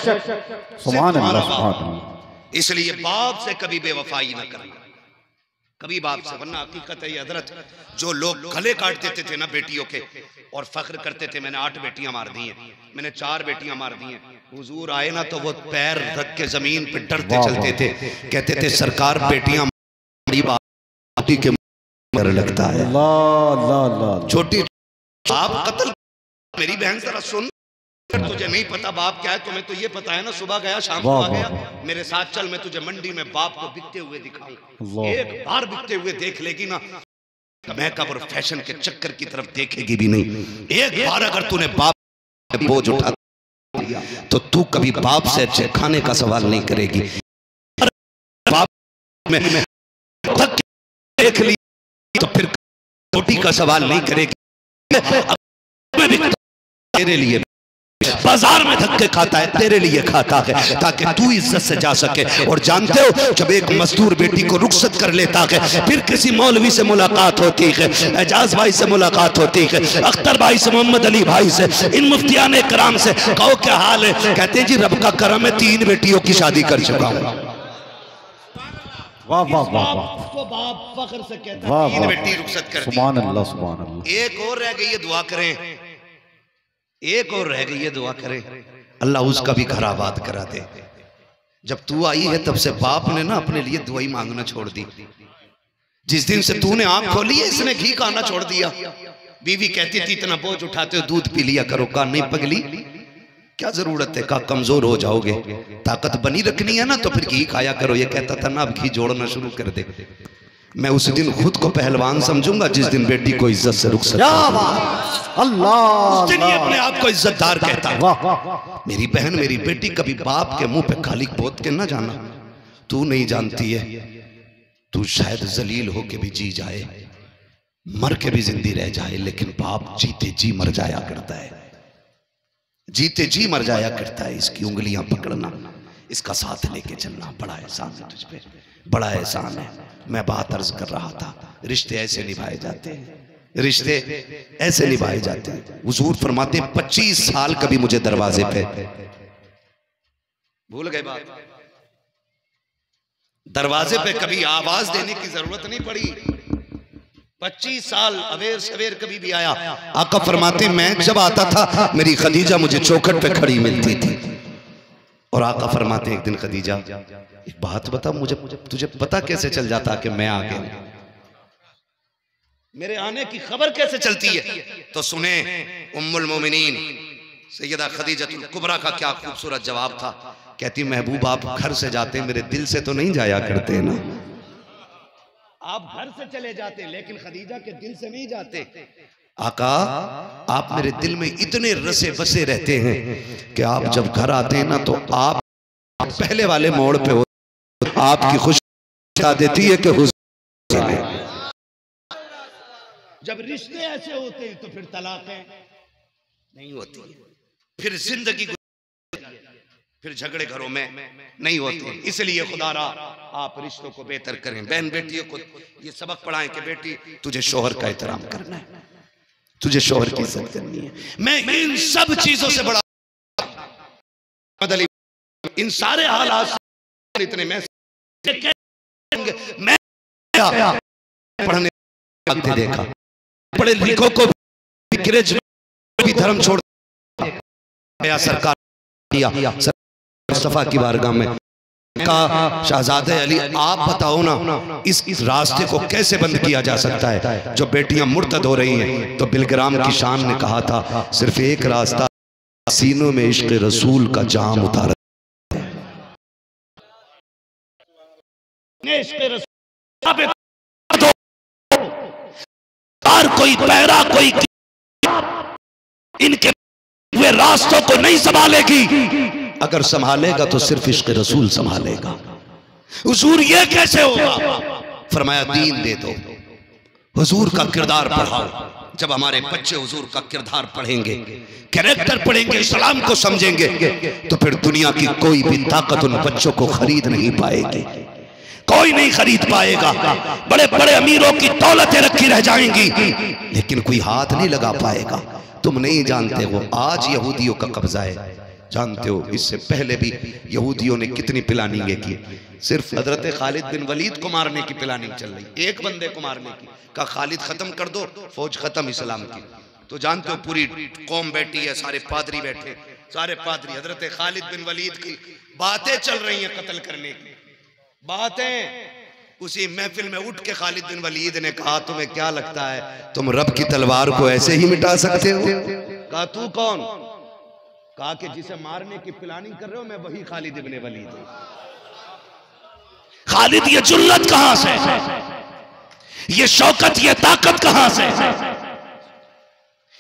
S2: सुभान अल्लाह सुभान अल्लाह।
S3: इसलिए बाप से कभी बेवफाई न करना, कभी बाप से। वरना हकीकत है ये हजरत, जो लोग गले काट देते थे ना बेटियों के और फख्र करते थे मैंने 8 बेटियां मार दी हैं, मैंने 4 बेटियां मार दी हैं। हुजूर आए ना तो वो पैर रख के जमीन पे डरते चलते थे, कहते थे सरकार बेटियां के मर लगता है। छोटी बाप कत्ल। मेरी बहन जरा सुन, तुझे नहीं पता बाप क्या है, तुम्हें तो ये पता है ना, सुबह गया शाम को आ गया। मेरे साथ चल, मैं तुझे मंडी में बाप को बिकते हुए दिखाऊं। एक बार बिकते हुए देख लेगी ना, मेकअप और फैशन के चक्कर की तरफ देखेगी भी नहीं। एक बार अगर तूने बाप बोझ उठा तो तू कभी बाप से अच्छे खाने का सवाल नहीं करेगी। बाप में देख ली तो फिर रोटी का सवाल नहीं करेगी। तेरे लिए बाजार में धक्के खाता है, तेरे लिए खाता है ताकि तू इज्जत से जा सके। और जानते हो, जब एक मजदूर बेटी को रुखसत कर लेता है, फिर किसी मौलवी से मुलाकात होती है, एजाज भाई से मुलाकात होती है, अख्तर भाई से, मोहम्मद अली भाई से, इन मुफ्तियान कराम से, कहो क्या हाल है? कहते हैं जी रब का करम है, 3 बेटियों की शादी कर चुका हूं।
S2: वाह वाह वाह वाह,
S3: को बाप फख्र से कहता
S2: वाह
S3: है तीन
S2: वाह,
S3: बेटी रुखसत कर दी।
S2: सुभान अल्लाह सुभान अल्लाह।
S3: एक और रह गई है, दुआ करें। एक और रह गई है, दुआ करें अल्लाह उसका भी घर आबाद करा दे। जब तू आई है तब से बाप ने ना अपने लिए दुआई मांगना छोड़ दी। जिस दिन से तूने आंख खोली है इसने घी खाना छोड़ दिया। बीवी कहती थी इतना बोझ उठाते हो दूध पी लिया करो। कहा नहीं पगली, क्या जरूरत है, कहा कमजोर हो जाओगे, ताकत बनी रखनी है ना तो फिर घी खाया करो। ये कहता था ना अब घी जोड़ना शुरू कर दे। मैं उस दिन खुद को पहलवान समझूंगा जिस दिन बेटी को इज्जत से रुखसत
S2: अल्लाह,
S3: अपने आप को इज्जतदार कहता है।
S2: वाह वाह वाह,
S3: मेरी बहन मेरी बेटी कभी बाप के मुंह पे खाली पोत के ना जाना। तू नहीं जानती है, तू शायद जलील हो के भी जी जाए, मर के भी जिंदी रह जाए, लेकिन बाप जीते जी मर जाया करता है। जीते जी मर जाया करता है। इसकी उंगलियां पकड़ना, इसका साथ लेके चलना बड़ा एहसान है तुझ पे, बड़ा एहसान है। मैं बात अर्ज कर रहा था, रिश्ते ऐसे निभाए जाते हैं, रिश्ते ऐसे निभाए जाते हैं। हुजूर फरमाते 25 साल कभी मुझे दरवाजे पे, भूल गए बात, दरवाजे पे कभी आवाज देने की जरूरत नहीं पड़ी। 25 साल अवेर सवेर कभी भी आया। आका फरमाते मैं जब आता था मेरी खदीजा मुझे चौखट पे खड़ी मिलती थी। और आका फरमाते एक दिन खदीजा एक बात बता मुझे, तुझे पता कैसे चल जाता कि मैं आ गया, मेरे आने की खबर कैसे चलती है? तो सुने उम्मुल मोमिनीन सैयदा खदीजतुल कुबरा का क्या खूबसूरत जवाब था। कहती महबूब आप घर से जाते मेरे दिल से तो नहीं जाया करते ना। आप घर से चले जाते लेकिन खदीजा के दिल से नहीं जाते। आका आप मेरे दिल में इतने रसे बसे रहते हैं कि आप जब घर आते हैं ना तो आप पहले वाले मोड़ पे हो, आपकी खुशी बता देती है कि जब रिश्ते ऐसे होते हैं तो फिर तलाक़ें नहीं होती, फिर जिंदगी फिर झगड़े घरों में नहीं होते। इसलिए खुदारा आप रिश्तों को बेहतर करें। बहन बेटियों को ये सबक पढ़ाएं कि बेटी तुझे शोहर का एहतराम करना है, तुझे शोहर की इज्जत करनी है। मैं इन सब चीजों से बड़ा इन सारे हालात इतने मैं पढ़ने देखा पढ़े लिखों को भी धर्म छोड़ दिया सरकार मुस्तफा की बारगाह में कहा शहजादे अली आप बताओ ना इस रास्ते को कैसे बंद किया जा सकता है। जो बेटियां मुर्तद हो रही हैं तो बिलग्राम की शान ने कहा था सिर्फ एक रास्ता, सीनों में इश्क रसूल का जाम उतार। कोई पैरा कोई इनके वे रास्तों को नहीं संभालेगी, अगर संभालेगा तो सिर्फ इश्क रसूल संभालेगा। हुजूर ये कैसे होगा? फरमाया दीन दे दो, हुजूर का किरदार पढ़ाओ। जब हमारे बच्चे हुजूर का किरदार पढ़ेंगे, कैरेक्टर पढ़ेंगे, इस्लाम को समझेंगे तो फिर दुनिया की कोई भी ताकत उन बच्चों को खरीद नहीं पाएगी, कोई नहीं खरीद पाएगा। बड़े बड़े अमीरों की दौलतें रखी रह जाएंगी लेकिन कोई हाथ नहीं लगा पाएगा। तुम नहीं जानते वो आज यहूदियों का कब्जा है, जानते हो इससे पहले भी यहूदियों ने कितनी प्लानिंगें की। सिर्फ हजरत खालिद बिन वलीद को मारने की प्लानिंग चल रही, एक बंदे को मारने की। कहा खालिद खत्म कर दो, फौज खत्म इस्लाम की। तो जानते हो पूरी कौम बैठी है, सारे पादरी बैठे, सारे पादरी हजरत खालिद बिन वलीद की बातें चल रही हैं, कत्ल करने की बातें। उसी महफिल में उठ के खालिद बिन वलीद ने कहा तुम्हें क्या लगता है तुम रब की तलवार को ऐसे ही मिटा सकते हो? कहा तू कौन? कहा कि जिसे मारने की प्लानिंग कर रहे हो मैं वही खालिद इब्ने वलीद हूं। खालिद ये जुल्लत कहां से, ये शौकत, ये ताकत कहां से?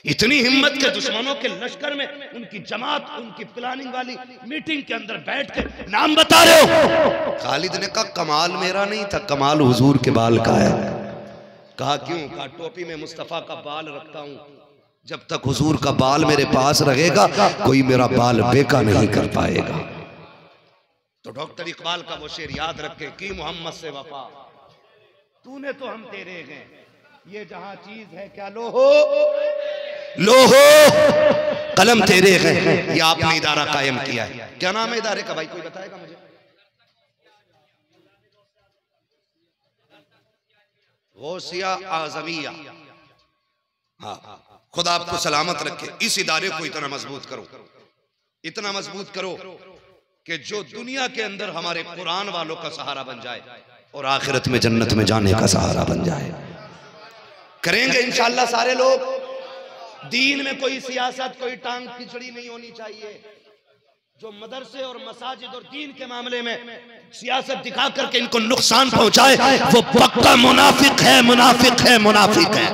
S3: इतनी हिम्मत के दुश्मनों के लश्कर में उनकी जमात उनकी प्लानिंग वाली मीटिंग के अंदर बैठ के नाम बता रहे हो। खालिद ने कहा कमाल मेरा नहीं था, कमाल हुजूर के बाल का है। कहा क्यों? कहा टोपी में मुस्तफा का बाल रखता हूं, जब तक हुजूर का बाल मेरे पास रहेगा कोई मेरा बाल बेका नहीं कर पाएगा। तो डॉक्टर इकबाल का वो शेर याद रखे कि मोहम्मद से वफा तूने तो हम तेरे हैं, ये जहां चीज है क्या लो हो कलम तेरे हैं। ये आपने इदारा कायम किया है, क्या नाम है इदारे का भाई कोई बताएगा मुझे? गौसिया आजमिया। हाँ, खुदा आपको सलामत रखे। इस इदारे को इतना मजबूत करो, इतना मजबूत करो कि जो दुनिया के अंदर हमारे कुरान वालों का सहारा बन जाए और आखिरत में जन्नत में जाने का सहारा बन जाए। करेंगे इंशाअल्लाह सारे लोग। दीन में कोई सियासत, कोई टांग खिचड़ी नहीं होनी चाहिए। जो मदरसे और मसाजिद और दीन के मामले में सियासत दिखा करके इनको नुकसान पहुंचाए, वो पक्का मुनाफिक है, मुनाफिक है, मुनाफिक है।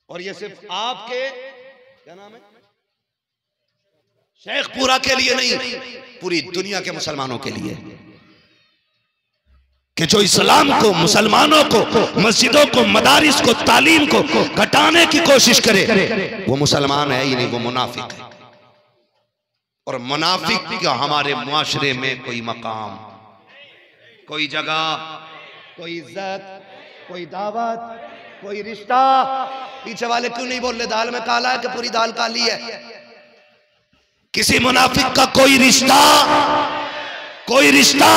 S3: और ये सिर्फ आपके क्या नाम है शेखपुरा के लिए नहीं, पूरी दुनिया के मुसलमानों के लिए, कि जो इस्लाम को, मुसलमानों को, मस्जिदों को, मदारिस को, तालीम को घटाने की कोशिश करे, वो मुसलमान है ही नहीं, वो मुनाफिक है। और मुनाफिक का हमारे मुआशरे में कोई मकाम, कोई जगह, कोई इज्जत, कोई दावत, कोई रिश्ता। पीछे वाले क्यों नहीं बोल रहे दाल में काला है कि पूरी दाल काली है? किसी मुनाफिक का कोई रिश्ता, कोई रिश्ता,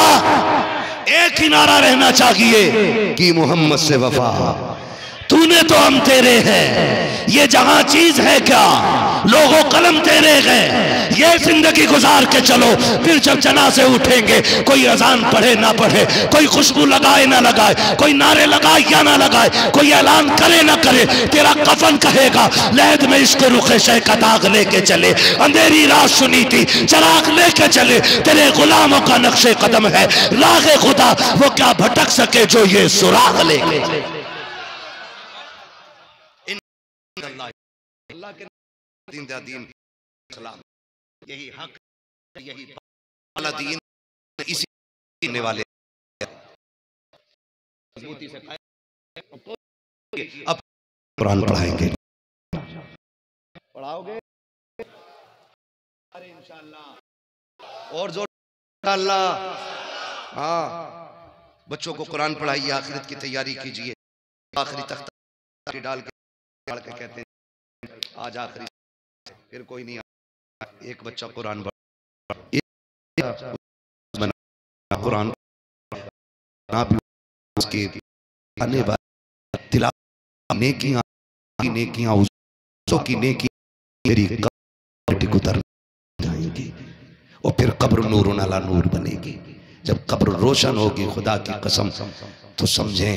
S3: एक ही नारा रहना चाहिए कि मोहम्मद से वफा। तूने तो हम तेरे हैं, ये जहां चीज है क्या, लोगों कलम तेरे हैं, ये जिंदगी गुजार के चलो। फिर जब जनाजे उठेंगे, कोई अजान पढ़े ना पढ़े, कोई खुशबू लगाए ना लगाए, कोई नारे लगाए या ना लगाए, कोई ऐलान करे ना करे, तेरा कफन कहेगा लहद में इसके रुखे शय का दाग लेके चले। अंधेरी रात सुनी थी, चराग लेके चले, तेरे गुलामों का नक्शे कदम है रागे खुदा, वो क्या भटक सके जो ये सुराग लेके चले। अल्लाह के दीन इस्लाम, यही हक, यही वाला दीन, इसी देने वाले मजबूती से अब कुरान पढ़ाएंगे, पढ़ाओगे अरे इंशाअल्लाह और जोर अल्लाह। हाँ, बच्चों को कुरान पढ़ाइए, आखिरत की तैयारी कीजिए। आखिरी तख्ता डाल के कहते हैं आज आखिरी, फिर कोई नहीं। एक बच्चा कुरान कुरान उसके आने वाले तिलावत नेकियां की नेकी मेरी कब्र को उतर जाएंगी और फिर कब्र नूर अला नूर बनेगी। जब कब्र रोशन होगी, खुदा की कसम, तो समझें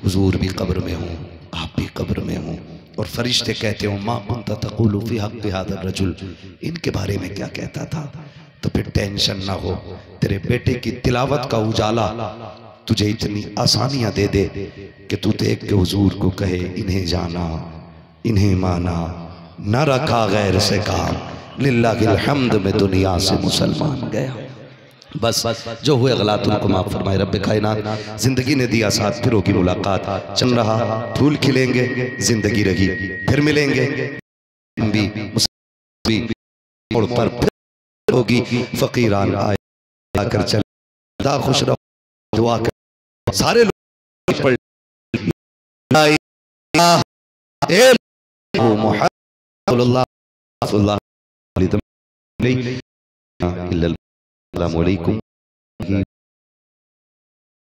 S3: हुजूर भी कब्र में हूँ, आप भी कब्र में हूँ। और फरिश्ते कहते हो मा कुंता तक़ूलु फ़ी हक़्क़ि हाज़ा रजुल, इनके बारे में क्या कहता था? तो फिर टेंशन ना हो, तेरे बेटे की तिलावत का उजाला तुझे इतनी आसानियां दे दे कि तू देख के हुजूर को कहे इन्हें जाना, इन्हें माना, न रखा गैर से काम, लिल्लाहिल हम्द में दुनिया से मुसलमान गया। बस जो हुए गलत उनको माफ फरमाए रब्बे कायनात। जिंदगी ने दिया साथ, फिर होगी मुलाकात, चल रहा फूल खिलेंगे, जिंदगी रही फिर मिलेंगे, और पर फिर होगी फकीरान आए आकर चल खुश रहो दुआ कर सारे लोग पढ़ अस्सलामु अलैकुम